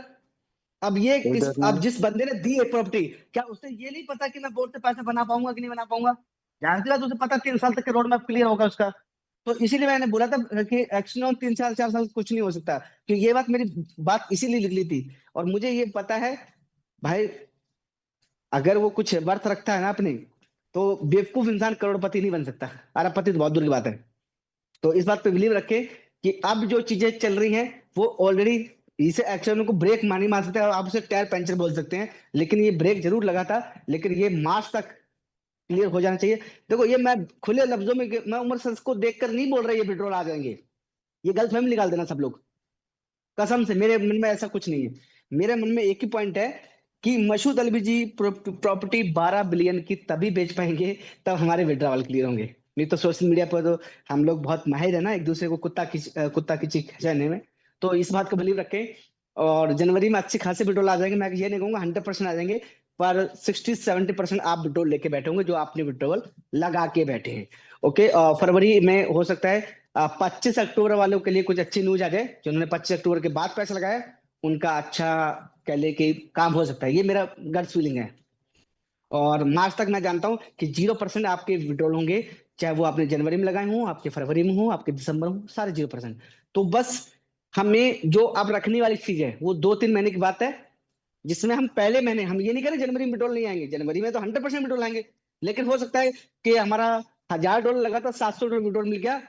अब ये कोई इस डर अब नहीं। जिस बंदे ने दी है प्रॉपर्टी, क्या उसे ये नहीं पता कि मैं बोर्ड से पैसे बना पाऊंगा कि नहीं बना पाऊंगा? जाहिर सी बात उसे पता 3 साल तक के रोड मैप क्लियर होगा उसका। तो इसीलिए मैंने बोला था कि एक्शन ऑन 3 साल 4 साल कुछ नहीं हो सकता, कि ये बात मेरी बात इसीलिए निकली थी। और मुझे ये पता है भाई, अगर वो कुछ वर्थ रखता है ना अपनी, तो बेवकूफ इंसान करोड़पति नहीं बन सकता, अरबपति तो बहुत दूर की बात है। तो इस बात पे बिलीव रखें कि अब जो चीजें चल रही हैं वो ऑलरेडी, इसे एक्शन को ब्रेक मानी मार सकते हैं, आप उसे टायर पंचर बोल सकते हैं, लेकिन ये ब्रेक जरूर लगा था, लेकिन ये मार्च तक क्लियर हो जाना चाहिए। देखो ये मैं खुले लफ्जों में, मैं उमर सर को देखकर नहीं बोल रहा ये पेट्रोल आ जाएंगे, ये गलत फहमी निकाल देना सब लोग, कसम से मेरे मन में ऐसा कुछ नहीं है। मेरे मन में एक ही पॉइंट है कि मसूद अलवी जी प्रॉपर्टी 12 बिलियन की तभी बेच पाएंगे तब हमारे विड्रॉवल क्लियर होंगे, नहीं तो सोशल मीडिया पर तो हम लोग बहुत माहिर है ना एक दूसरे को कुत्ता की चीख खिंचाने में। तो इस बात को बिलीव रखें, और जनवरी में अच्छे खासे विड्रॉल आ जाएंगे, मैं ये नहीं कहूंगा 100% आ जाएंगे, पर 60-70% आप विड्रॉल लेके बैठे होंगे जो आपने विड्रॉल लगा के बैठे हैं। ओके, फरवरी में हो सकता है 25 अक्टूबर वालों के लिए कुछ अच्छी न्यूज आ जाए, जिन्होंने 25 अक्टूबर के बाद पैसा लगाया उनका अच्छा कह ले कि काम हो सकता है, ये मेरा गट फीलिंग है। और मार्च तक मैं जानता हूं कि 0% आपके विड्रॉल होंगे, चाहे वो आपने जनवरी में लगाए हों, आपके फरवरी में हो, आपके दिसंबर में हो, सारे 0%। तो बस हमें जो अब रखने वाली चीज है वो 2-3 महीने की बात है, जिसमें हम पहले महीने, हम ये नहीं करें जनवरी में विड्रॉल नहीं आएंगे, जनवरी में तो 100% विड्रॉल आएंगे, लेकिन हो सकता है कि हमारा $1000 लगा था, $700 विड्रॉल मिल गया,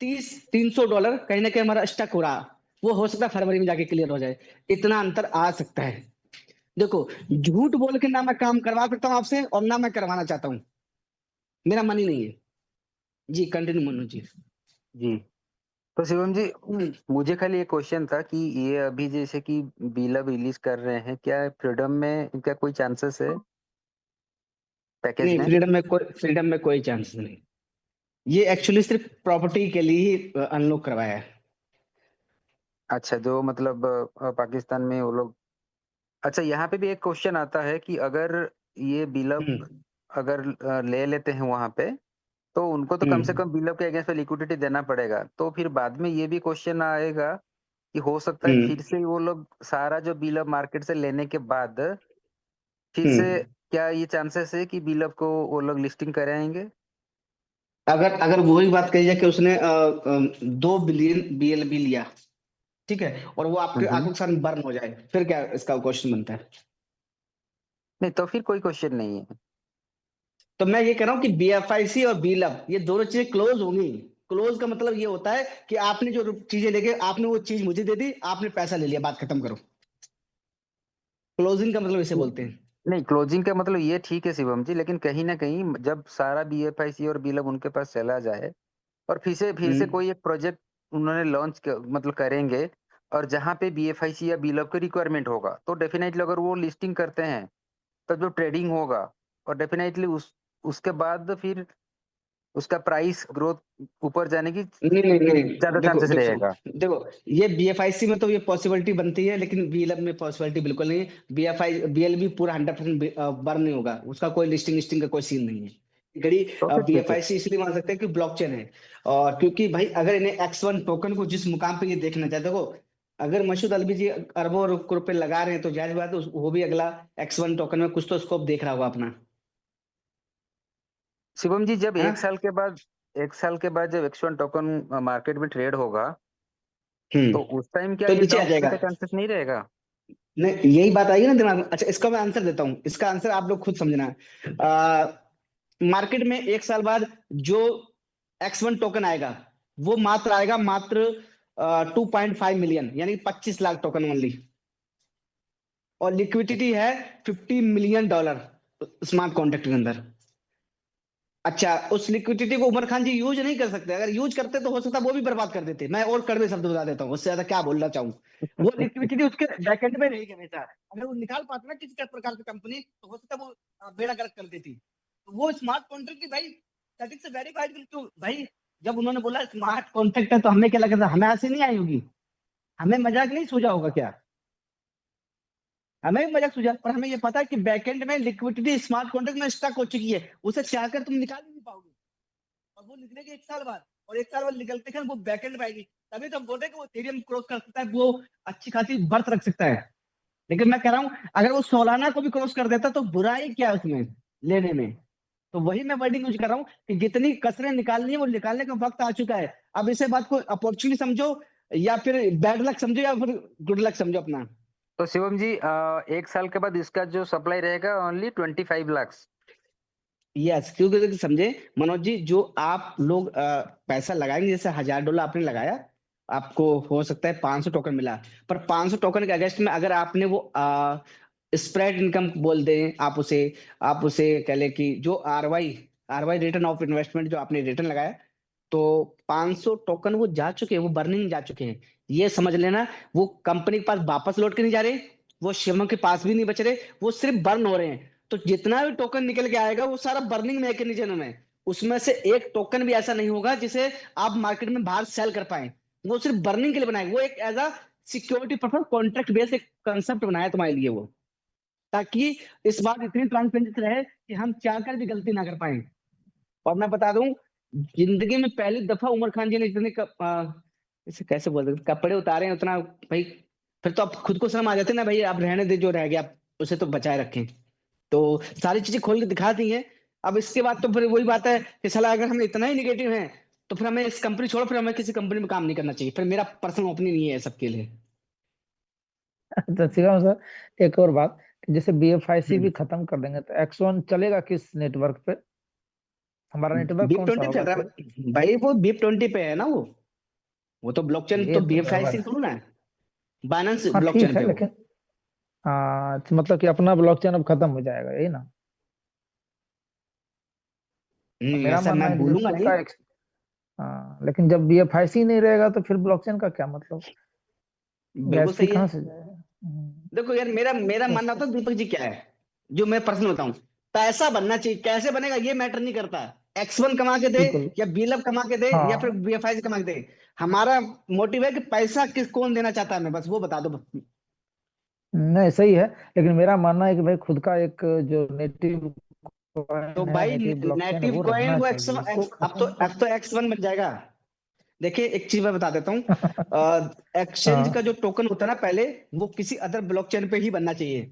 $300 कहीं ना कहीं हमारा स्टक हो रहा, वो हो सकता है फरवरी में जाके क्लियर हो जाए। इतना अंतर आ सकता है। देखो, झूठ बोल के ना मैं काम करवा सकता हूँ आपसे और ना मैं करवाना चाहता हूँ, मेरा मन ही नहीं है। जी कंटिन्यू मनोज जी। जी। तो शिवम जी, मुझे खाली एक क्वेश्चन था कि ये अभी जैसे कि बिल रिलीज कर रहे हैं, क्या फ्रीडम में इनका कोई चांसेस है पैकेज नहीं, में? फ्रीडम में कोई चांसेस नहीं। ये एक्चुअली सिर्फ प्रॉपर्टी के लिए ही अनलॉक करवाया है। अच्छा, जो मतलब पाकिस्तान में वो लोग, अच्छा यहाँ पे भी एक क्वेश्चन आता है कि अगर ये बिलब हम्म अगर ले लेते हैं वहां पे, तो उनको तो कम से हम्म कम बिलब के अगेंस्ट में लिक्विडिटी देना पड़ेगा। तो फिर बाद में ये भी क्वेश्चन आएगा कि हो सकता है हम्म फिर से वो लोग सारा जो बिलब मार्केट से लेने के बाद फिर से, हम्म। क्या ये चांसेस है कि बिलब को वो लोग लिस्टिंग कराएंगे? अगर अगर वही बात कही जाए कि उसने 2 बिलियन BLB लिया, ठीक है, और वो आपके हम्म। आंखों के सामने बर्न हो जाए, फिर क्या इसका क्वेश्चन बनता है? नहीं, तो फिर कोई क्वेश्चन नहीं है। तो मैं ये कह रहा हूँ कि BFIC और BLAB ये दोनों चीजें क्लोज होंगी। क्लोज का मतलब ये होता है कि आपने जो चीजें लेके आपने वो चीज मुझे दे दी, आपने पैसा ले लिया, बात खत्म करो। क्लोजिंग का मतलब इसे बोलते हैं। नहीं, क्लोजिंग का मतलब ये ठीक है शिवम जी, लेकिन कहीं ना कहीं जब सारा बीएफआईसी और बिलब उनके पास चला जाए और फिर से हम्म कोई एक प्रोजेक्ट उन्होंने मतलब करेंगे, और जहां पे बीएफआईसी या बिलब की रिक्वायरमेंट होगा, तो डेफिनेटली अगर वो लिस्टिंग करते हैं तब जो ट्रेडिंग होगा, और डेफिनेटली उसके बाद फिर उसका प्राइस ग्रोथ ऊपर जाने की नहीं नहीं नहीं, ज्यादा देखो चांसेस देखो रहेगा। देखो, ये BFIC में तो ये पॉसिबिलिटी बनती है, लेकिन BLAB में पॉसिबिलिटी बिल्कुल नहीं है। BLB पूरा 100% बर्न नहीं होगा, उसका कोई लिस्टिंग लिस्टिंग का कोई सीन नहीं है। घड़ी तो फिर ठीक है। BFIC इसलिए मान सकते हैं कि ब्लॉकचेन है, और क्योंकि भाई अगर इन्हें X1 टोकन को जिस मुकाम पे ये देखना चाहते हो, अगर मसूद अलवी जी अरबों रुपए लगा रहे हैं, तो जाहिर बात है वो भी अगला X1 टोकन में कुछ तो स्कोप देख रहा होगा अपना, शिवम जी, जब है एक ना? साल के बाद, जब X1 टोकन मार्केट में ट्रेड होगा, तो हम्म। उस टाइम क्या तो ये नीचे आ ड्रॉप होने जाएगा। का चांसेस नहीं रहेगा? नहीं, यही बात आएगी ना दिमाग में। अच्छा, इसका मैं आंसर देता हूँ, इसका आंसर आप लोग खुद समझना है। मार्केट में एक साल बाद जो X1 टोकन आएगा, वो मात्र आएगा मात्र 2.5 मिलियन, यानी 25 लाख टोकन ओनली, और लिक्विडिटी है $50 मिलियन स्मार्ट कॉन्ट्रैक्ट के अंदर। अच्छा, उस लिक्विडिटी को उमर खान जी यूज नहीं कर सकते, अगर यूज करते तो हो सकता है वो भी बर्बाद कर देते। मैं और कड़वे शब्द बता देता हूँ, उससे ज्यादा क्या बोलना चाहूँ। वो लिक्विडिटी उसके बैकएंड में रहेगी हमेशा, अगर वो निकाल पाते ना किसी प्रकार की कंपनी, तो हो सकता है वो बेड़ा गर्क कर देती। तो वो स्मार्ट कॉन्ट्रैक्ट की भाई दैट इज वेरीफाइड, क्यों भाई? जब उन्होंने बोला स्मार्ट कॉन्ट्रैक्ट है, तो हमें क्या लगा था, हमें हंसी नहीं आई होगी, हमें मजाक नहीं सूझा होगा क्या? हमें भी मजाक सूझा, पर हमें ये पता है कि बैकएंड में लिक्विडिटी स्मार्ट कॉन्ट्रैक्ट में स्टक हो चुकी है, उसे चाहकर तुम निकाल ही नहीं पाओगे, और वो निकलेगी एक साल बाद, और एक साल बाद निकलते हैं वो बैकएंड में आएगी। तभी तो हम बोल रहे हैं कि वो इथेरियम क्रॉस कर सकता है, वो अच्छी खासी बर्थ रख सकता है। लेकिन मैं कह रहा हूं, अगर वो सोलाना को भी क्रॉस कर देता तो बुराई क्या है उसमें लेने में? तो वही मैं वर्डिंग यूज कर रहा हूँ कि जितनी कसरें निकालनी है वो निकालने का वक्त आ चुका है। अब इसे बात को अपॉर्चुनिटी समझो, या फिर बैड लक समझो, या फिर गुड लक समझो अपना। तो शिवम जी, एक साल के बाद इसका जो सप्लाई रहेगा ओनली 25 लाख। यस, क्योंकि देखिए समझे मनोज जी, जो आप लोग पैसा लगाएंगे, जैसे $1000 आपने लगाया, आपको हो सकता है 500 टोकन मिला, पर 500 टोकन के अगेंस्ट में अगर आपने वो स्प्रेड इनकम बोल दें आप उसे कह लें कि जो आरवाई रिटर्न ऑफ इन्वेस्टमेंट जो आपने रिटर्न लगाया, तो 500 टोकन वो जा चुके हैं, वो बर्निंग जा चुके हैं, ये समझ लेना। वो कंपनी के पास वापस लौट के नहीं जा रहे, वो शिवम के पास भी नहीं बच रहे, वो सिर्फ बर्न हो रहे हैं। तो जितना भी टोकन निकल के आएगा वो सारा बर्निंग मैकेनिज्म है, उसमें से एक टोकन भी ऐसा नहीं होगा जिसे आप मार्केट में बाहर सेल कर पाए। वो सिर्फ बर्निंग के लिए बनाए, वो एक as a security purpose contract based एक कंसेप्ट बनाया तुम्हारे लिए वो, ताकि इस बार इतनी ट्रांसपेरेंसी रहे कि हम चाहकर भी गलती ना कर पाए। और मैं बता दूं, जिंदगी में पहली दफा उमर खान जी ने इतने इसे कैसे बोल सकते, कपड़े उतारे हैं उतना भाई, फिर तो आप खुद को शर्म आ जाते ना भाई, आप रहने दे जो रह गया, आप उसे तो बचाए रखें। तो सारी चीजें खोल के दिखा दी हैं। अब इसके बाद तो फिर वही बात है कि साला अगर हम इतना ही निगेटिव हैं तो फिर हमें इस कंपनी छोड़ो, फिर हमें किसी कंपनी में काम नहीं करना चाहिए। फिर मेरा पर्सनल ओपिनियन ये है सबके लिए। तो शिवम सर, एक और बात, जैसे BFIC भी हम्म। खत्म कर देंगे तो X1 चलेगा किस नेटवर्क पे? हमारा नेटवर्क बीप कौन सा 20 चल होगा रहा फिर? है भाई, वो बीप 20 पे है ना वो तो ब्लॉकचेन ये तो तो गड़बड़ बीएफआईसी है। थोड़ा ना है, बाइनेंस हाँ ठीक ब्लॉकचेन है, पे वो। लेकिन हाँ तो मतलब कि अपना ब्लॉकचेन अब खत्म हो जाएगा, यही ना? मेरा ऐसा मानना मैं है कि बोलूंगा जब नहीं। इसका हाँ, लेकिन जब BFIC नहीं रहेगा तो फिर ब्लॉकचेन का क्या मतलब? बिल्कुल गैस फी सही है। कहाँ से जाएगा? देखो यार, मेरा मेरा मानना उसको होता है दीपक जी क्या है, जो मैं पर्सनल बताऊं, पैसा बनना चाहिए, कैसे बनेगा ये मैटर नहीं करता। X1 कमा के दे बिल्कुल। या बीलब कमा के दे या फिर हाँ बीएफआई से कमा के दे, हमारा मोटिव है कि पैसा किस कौन देना चाहता है हमें, बस वो बता दो बस। नहीं सही है, लेकिन मेरा मानना है कि भाई खुद का एक जो नेटिव तो कॉइन है, भाई नेटिव ब्लॉकचेन है, नेटिव वो कॉइन रहना वो चाहिए, उसको खत्म अब तो X1 बन जाएगा। देखिए एक चीज मैं बता देता हूँ, एक्सचेंज हाँ का जो टोकन होता है ना पहले, वो किसी अदर ब्लॉकचेन पे ही बनना चाहिए।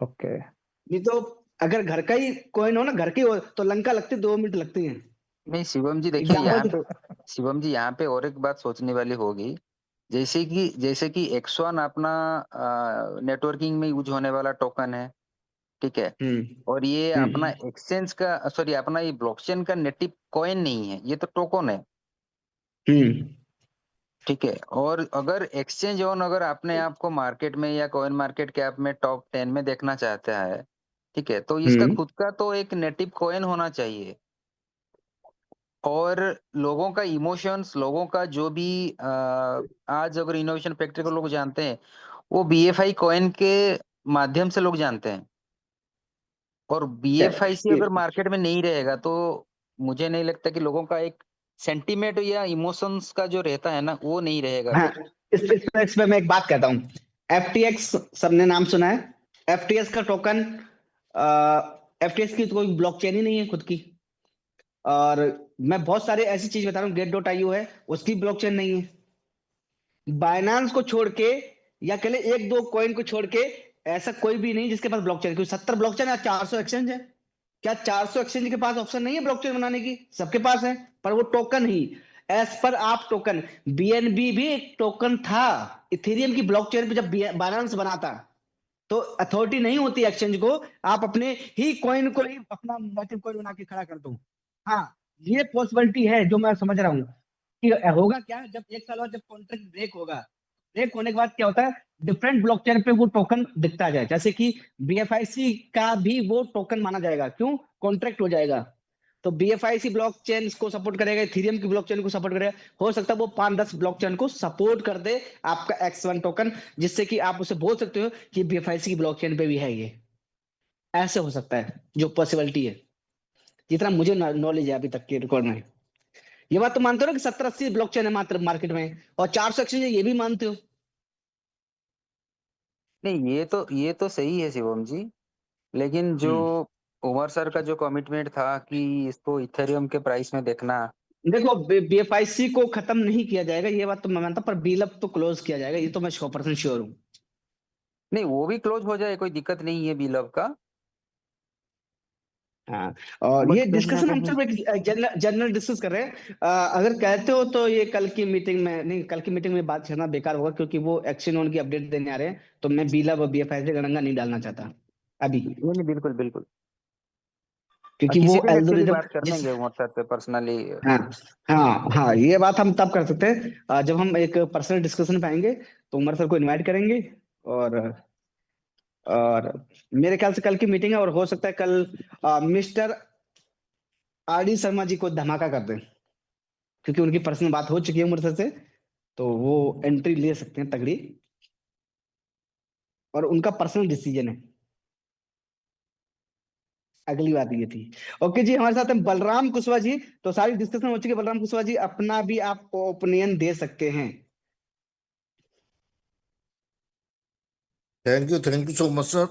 ओके। नहीं तो अगर घर का ही कॉइन हो ना, घर की हो तो लंका लगती 2 मिनट लगती है। नहीं शिवम जी ये देखिए गाँव यहाँ में पे, शिवम जी यहाँ पे और एक बात सोचने वाली होगी। जैसे कि X1 अपना नेटवर्किंग में यूज होने वाला टोकन है, ठीक है। हम्म और ये अपना हम्म एक्सचेंज का, सॉरी, अपना ये ब्लॉकचेन का नेटिव कॉइन नहीं है, ये तो टोकन है, हम्म ठीक है। और अगर एक्सचेंज ऑन अगर अपने आप को मार्केट में या कॉइन मार्केट कैप में टॉप 10 में देखना चाहता है, ठीक है, तो इसका हम्म खुद का तो एक नेटिव कॉइन होना चाहिए। और लोगों का इमोशंस, लोगों का जो भी आज अगर इनोवेशन फैक्ट्री को लोग जानते हैं, वो BFI कॉइन के माध्यम से लोग जानते हैं। और BFI से ये- अगर मार्केट में नहीं रहेगा तो मुझे नहीं लगता कि लोगों का एक सेंटीमेंट या इमोशंस का जो रहता है ना, वो नहीं रहेगा हाँ, फिर। इस पे मैं एक बात कहता हूँ। FTX सबने नाम सुना है। FTX का टोकन, FTX की तो कोई ब्लॉकचेन ही नहीं है खुद की। और मैं बहुत सारे ऐसी चीज बता रहा हूँ, Gate.io है, उसकी ब्लॉकचेन नहीं है। बाइनांस को छोड़ के या कह ले एक दो कॉइन को छोड़ के ऐसा कोई भी नहीं जिसके पास ब्लॉकचेन, क्योंकि 70 ब्लॉकचेन है, 400 एक्सचेंज है। क्या 400 एक्सचेंज के पास ऑप्शन नहीं है ब्लॉकचेन बनाने की? सबके पास है, पर वो टोकन ही एज पर आप टोकन। BNB भी एक टोकन था इथेरियम की ब्लॉकचेन पे, जब बाइनांस बनाता तो अथॉरिटी नहीं होती एक्सचेंज को, आप अपने ही कॉइन को ही अपना नेटिव कॉइन बना के खड़ा कर दो। हाँ, ये पॉसिबिलिटी है जो मैं समझ रहा हूँ कि होगा क्या, जब 1 साल बाद जब कॉन्ट्रैक्ट ब्रेक होगा, ब्रेक होने के बाद क्या होता है, डिफरेंट ब्लॉकचेन पे वो टोकन दिखता जाए, जैसे कि BFIC का भी वो टोकन माना जाएगा, क्यों, कॉन्ट्रैक्ट हो जाएगा। तो BFIC ब्लॉकचेन को सपोर्ट करेगा, इथेरियम की ब्लॉकचेन को सपोर्ट करेगा, हो सकता है वो 5-10 ब्लॉकचेन को सपोर्ट कर दे आपका X1 टोकन, जिससे कि आप उसे बोल सकते हो कि BFIC की ब्लॉकचेन पे भी है ये। ऐसे हो सकता है, जो पॉसिबिलिटी है, जितना मुझे नॉलेज है अभी तक के रिकॉर्ड में। ये बात तो मानते हो ना कि 70-80 ब्लॉकचेन है मात्र मार्केट में, और 400 एक्सचेंज है, ये भी मानते हो? नहीं, ये तो सही है शिवम जी। लेकिन जो हम्म उमर सर का जो कमिटमेंट था कि इसको इथेरियम के प्राइस में देखना। देखो, BFIC को खत्म नहीं किया जाएगा, ये बात तो मैं मानता हूं, पर बीलब तो क्लोज किया जाएगा, ये तो मैं 100% श्योर हूँ। नहीं, वो भी क्लोज हो जाए, कोई दिक्कत नहीं है बीलब का। हाँ, और बट ये कहीं ना डिस्कशन हम कहीं, सिर्फ एक जनरल जनरल डिस्कस कर रहे हैं। अगर कहते हो तो ये कल की मीटिंग में नहीं, कल की मीटिंग में बात करना बेकार होगा, क्योंकि वो एक्शन ऑन की अपडेट देने आ रहे हैं, तो मैं बीलब और BFIC गणना नहीं डालना चाहता अभी, नहीं नहीं, बिल्कुल बिल्कुल। क्योंकि वो किसी दिन एक्चुअली एल्गोरिदम बात कर जिस, लेंगे उमर सर से पर्सनली। हाँ हाँ हाँ, ये बात हम तब कर सकते हैं जब हम एक पर्सनल डिस्कशन पे आएंगे, तो उमर सर को इनवाइट करेंगे। और और मेरे ख्याल से कल की मीटिंग है, और हो सकता है कल मिस्टर RD शर्मा जी को धमाका कर दें, क्योंकि उनकी पर्सनल बात हो चुकी है उमर सर से, तो वो एंट्री ले सकते हैं तगड़ी, और उनका पर्सनल डिसीजन है। अगली बात ये थी। ओके जी, हमारे साथ हैं बलराम कुशवाहा जी। तो सारी डिस्कशन हो चुकी है, बलराम कुशवाहा जी अपना भी आप ओपिनियन दे सकते हैं। Thank you so much sir.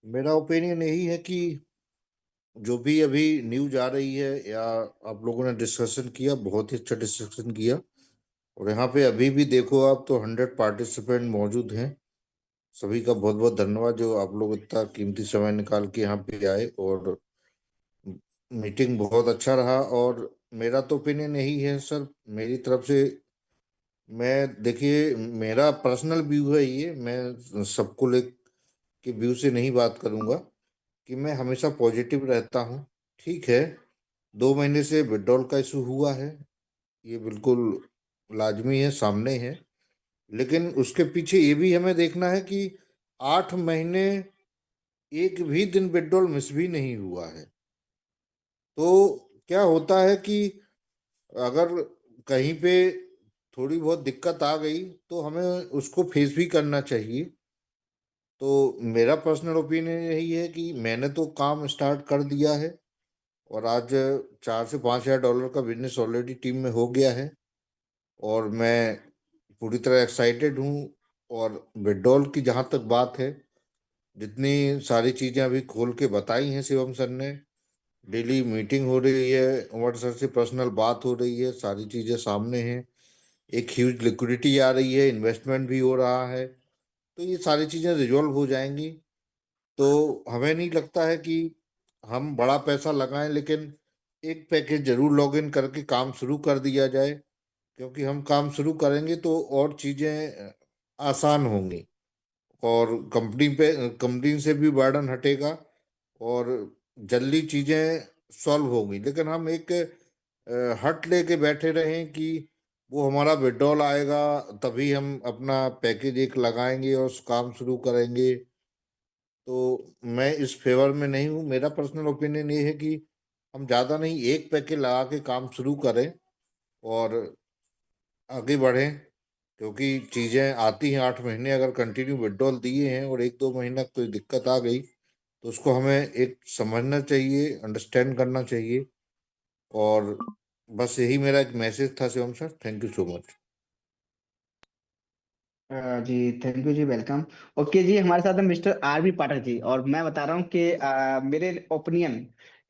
मेरा ओपिनियन यही है कि जो भी अभी न्यूज आ रही है या आप लोगों ने डिस्कशन किया, बहुत ही अच्छा डिस्कशन किया। और यहाँ पे अभी भी देखो आप तो 100 पार्टिसिपेंट मौजूद हैं। सभी का बहुत बहुत धन्यवाद जो आप लोग इतना कीमती समय निकाल के यहाँ पे आए, और मीटिंग बहुत अच्छा रहा। और मेरा तो ओपिनियन यही है सर, मेरी तरफ से, मैं देखिए मेरा पर्सनल व्यू है ये, मैं सबको लेके व्यू से नहीं बात करूंगा, कि मैं हमेशा पॉजिटिव रहता हूँ। ठीक है, 2 महीने से विड्रॉल का इशू हुआ है, ये बिल्कुल लाजमी है, सामने है। लेकिन उसके पीछे ये भी हमें देखना है कि 8 महीने एक भी दिन विड्रॉल मिस भी नहीं हुआ है। तो क्या होता है कि अगर कहीं पे थोड़ी बहुत दिक्कत आ गई तो हमें उसको फेस भी करना चाहिए। तो मेरा पर्सनल ओपिनियन यही है कि मैंने तो काम स्टार्ट कर दिया है, और आज 4 से 5 हज़ार डॉलर का बिजनेस ऑलरेडी टीम में हो गया है, और मैं पूरी तरह एक्साइटेड हूँ। और विड्रॉल की जहाँ तक बात है, जितनी सारी चीज़ें अभी खोल के बताई हैं शिवम सर ने, डेली मीटिंग हो रही है, उमर सर से पर्सनल बात हो रही है, सारी चीज़ें सामने हैं, एक ह्यूज लिक्विडिटी आ रही है, इन्वेस्टमेंट भी हो रहा है, तो ये सारी चीज़ें रिजॉल्व हो जाएंगी। तो हमें नहीं लगता है कि हम बड़ा पैसा लगाएं, लेकिन एक पैकेज जरूर लॉग इन करके काम शुरू कर दिया जाए, क्योंकि हम काम शुरू करेंगे तो और चीज़ें आसान होंगी, और कंपनी से भी बर्डन हटेगा, और जल्दी चीज़ें सॉल्व होंगी। लेकिन हम एक हट लेके बैठे रहें कि वो हमारा विड्रॉल आएगा तभी हम अपना पैकेज एक लगाएंगे और उस काम शुरू करेंगे, तो मैं इस फेवर में नहीं हूँ। मेरा पर्सनल ओपिनियन ये है कि हम ज़्यादा नहीं, एक पैकेज लगा के काम शुरू करें और आगे बढ़ें, क्योंकि चीज़ें आती हैं। 8 महीने अगर कंटिन्यू विड्रॉल दिए हैं और 1-2 महीना कोई दिक्कत आ गई तो उसको हमें एक समझना चाहिए, अंडरस्टैंड करना चाहिए। और बस यही मेरा एक मैसेज था Shivam sir, thank you so much. जी थैंक यू जी, वेलकम। ओके जी, हमारे साथ है mister R B Pathak ji, और मैं बता रहा हूँ कि मेरे ओपिनियन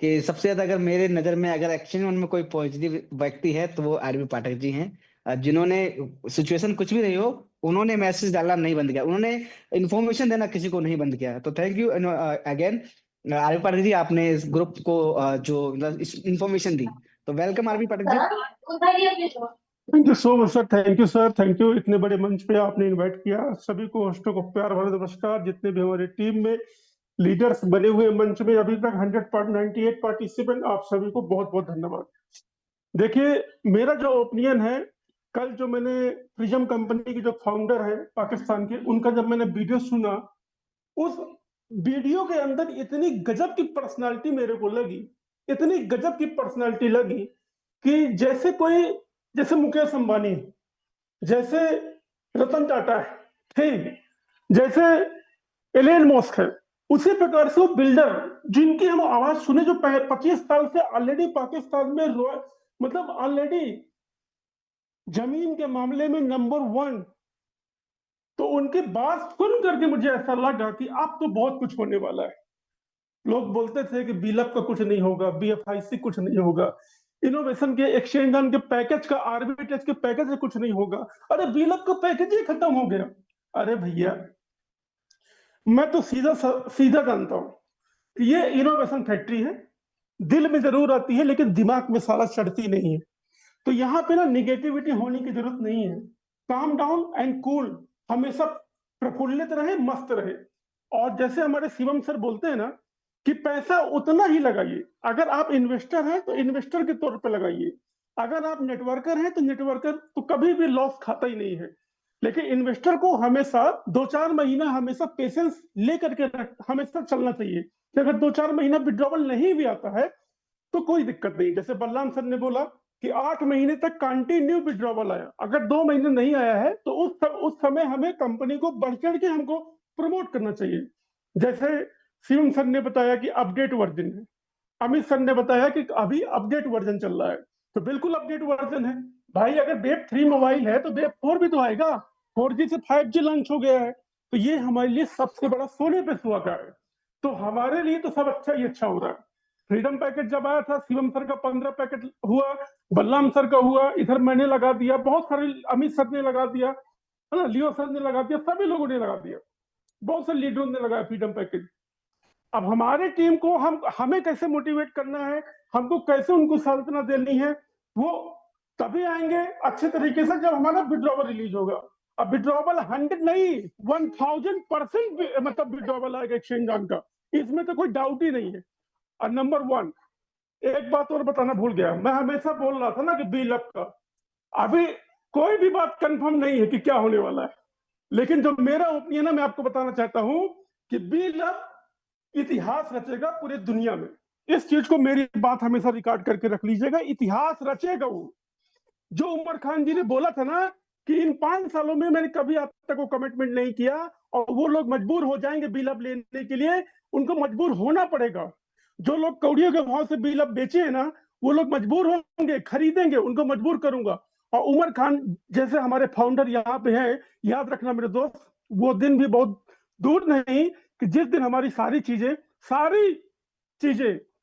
कि सबसे ज्यादा अगर मेरे नज़र में अगर एक्शन में कोई पॉजिटिव व्यक्ति है तो वो आर बी पाठक जी हैं, जिन्होंने सिचुएशन कुछ भी रही हो, उन्होंने मैसेज डालना नहीं बंद किया, उन्होंने इन्फॉर्मेशन देना किसी को नहीं बंद किया। तो thank you again R B Pathak ji, आपने इस ग्रुप को जो मतलब इन्फॉर्मेशन दी, तो welcome R B Pathak ji. Thank you so much sir, thank you sir, thank you. इतने बड़े मंच पे आपने इनवाइट किया, सभी को होस्टों को प्यार भरा नमस्कार। जितने भी हमारे टीम में लीडर्स बने हुए मंच में अभी तक 198 पार्टिसिपेंट, आप सभी को बहुत बहुत धन्यवाद। देखिए, मेरा जो ओपिनियन है, कल जो मैंने प्रिज्म कंपनी के जो फाउंडर है पाकिस्तान के, उनका जब मैंने वीडियो सुना, उस वीडियो के अंदर इतनी गजब की पर्सनालिटी मेरे को लगी, इतनी गजब की पर्सनालिटी लगी कि जैसे मुकेश अंबानी, जैसे रतन टाटा है, ठीक, जैसे एलन मस्क है, उसी प्रकार से वो बिल्डर जिनकी हम आवाज सुने, जो 25 साल से ऑलरेडी पाकिस्तान में मतलब ऑलरेडी जमीन के मामले में नंबर 1, तो उनकी बात सुन करके मुझे ऐसा लगा कि अब तो बहुत कुछ होने वाला है। लोग बोलते थे कि बीलअप का कुछ नहीं होगा, बीएफआईसी कुछ नहीं होगा, इनोवेशन के एक्सचेंज के पैकेज का, आर्बिट्रेज के पैकेज से कुछ नहीं होगा। अरे बीलअप का पैकेज ही खत्म हो गया। अरे भैया, मैं तो सीधा जानता हूं कि ये इनोवेशन फैक्ट्री है, दिल में जरूर आती है लेकिन दिमाग में साला चढ़ती नहीं है। तो यहाँ पे ना निगेटिविटी होने की जरूरत नहीं है। काम डाउन एंड कूल, हमेशा प्रफुल्लित रहे, मस्त रहे। और जैसे हमारे शिवम सर बोलते हैं ना कि पैसा उतना ही लगाइए। अगर आप इन्वेस्टर हैं तो इन्वेस्टर के तौर पर लगाइए, अगर आप नेटवर्कर हैं तो नेटवर्कर तो कभी भी लॉस खाता ही नहीं है। लेकिन इन्वेस्टर को हमेशा 2-4 महीना हमेशा पेशेंस लेकर के हमेशा चलना चाहिए कि अगर 2-4 महीना विड्रॉवल नहीं भी आता है तो कोई दिक्कत नहीं। जैसे बलराम सर ने बोला कि 8 महीने तक कंटिन्यू विड्रॉवल आया, अगर 2 महीने नहीं आया है तो उस समय हमें कंपनी को बढ़ चढ़ के हमको प्रमोट करना चाहिए। जैसे शिवम सर ने बताया कि अपडेट वर्जन है, अमित सर ने बताया कि अभी अपडेट वर्जन चल रहा है, तो बिल्कुल अपडेट वर्जन है भाई। अगर वेब 3 मोबाइल है तो वेब 4 भी तो आएगा। 4G से 5G लॉन्च हो गया है, तो ये हमारे लिए सबसे बड़ा सोने पे सुहागा है। तो हमारे लिए तो सब अच्छा ही अच्छा हो रहा है। फ्रीडम पैकेज जब आया था, शिवम सर का 15 पैकेट हुआ, बलराम सर का हुआ, इधर मैंने लगा दिया, बहुत सारे अमित सर ने लगा दिया, है ना, लियो सर ने लगा दिया, सभी लोगों ने लगा दिया। बहुत से लीडरों ने लगाया फ्रीडम पैकेज। अब हमारे टीम को हमें कैसे मोटिवेट करना है, हमको कैसे उनको सांत्वना देनी है, वो तभी आएंगे अच्छे तरीके से जब हमारा विड्रॉवल रिलीज होगा। अब विड्रॉवल 100 नहीं 1000% मतलब विड्रॉवल आएगा एक्सचेंज ऑन का, इसमें तो कोई डाउट ही नहीं है। और नंबर 1 एक बात और बताना भूल गया, मैं हमेशा बोल रहा था ना कि बीलअप का अभी कोई भी बात कंफर्म नहीं है कि क्या होने वाला है, लेकिन जो मेरा ओपिनियन है मैं आपको बताना चाहता हूं कि बीलअप इतिहास रचेगा पूरी दुनिया में। इस चीज को मेरी बात हमेशा रिकॉर्ड करके रख लीजिएगा, इतिहास रचेगा वो। जो उमर खान जी ने बोला था ना कि इन 5 सालों में मैंने कभी आप तक को कमिटमेंट नहीं किया और वो लोग मजबूर हो जाएंगे बिल-अप लेने के लिए, उनको मजबूर होना पड़ेगा। जो लोग कौड़ियों के भाव से बिल-अप बेचे हैं ना, वो लोग मजबूर होंगे, खरीदेंगे, उनको मजबूर करूंगा। और उमर खान जैसे हमारे फाउंडर यहाँ पे हैं, याद रखना मेरे दोस्त, वो दिन भी बहुत दूर नहीं कि जिस दिन हमारी सारी चीजें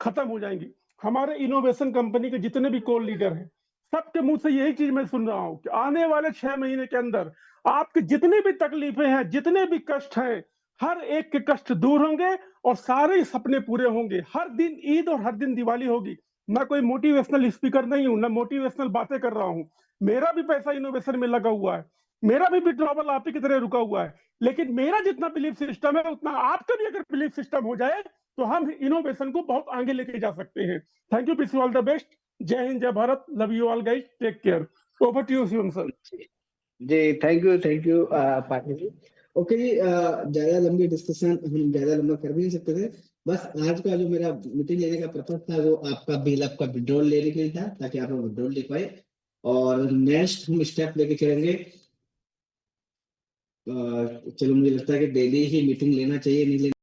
खत्म हो जाएंगी। हमारे इनोवेशन कंपनी के जितने भी कोर लीडर हैं, सबके मुंह से यही चीज मैं सुन रहा हूं कि आने वाले 6 महीने के अंदर आपकी जितनी भी तकलीफें हैं, जितने भी कष्ट हैं, हर एक के कष्ट दूर होंगे और सारे सपने पूरे होंगे। हर दिन ईद और हर दिन दिवाली होगी। मैं कोई मोटिवेशनल स्पीकर नहीं हूं, ना मोटिवेशनल बातें कर रहा हूं। मेरा भी पैसा इनोवेशन में लगा हुआ है, मेरा भी विड्रॉवल आप ही की तरह रुका हुआ है, लेकिन मेरा जितना बिलीफ सिस्टम है उतना आपका भी अगर बिलीफ सिस्टम हो जाए तो हम इनोवेशन को बहुत आगे लेके जा सकते हैं। Thank you, wish you all the best. जय हिंद, जय Bharat, love you all guys, take care. Over to you Shivam sir. जी thank you Patil ji. Okay जी, ज्यादा लंबी डिस्कशन हम ज्यादा लंबा कर भी नहीं सकते थे। बस आज का जो मेरा मीटिंग लेने का पर्पज था वो आपका बिल आपका विड्रॉल लेने के लिए था, ताकि आप लोग विड्रॉल ले पाए और नेक्स्ट हम स्टेप लेके चलेंगे। चलो मुझे लगता है कि डेली ही मीटिंग लेना चाहिए, नहीं लेना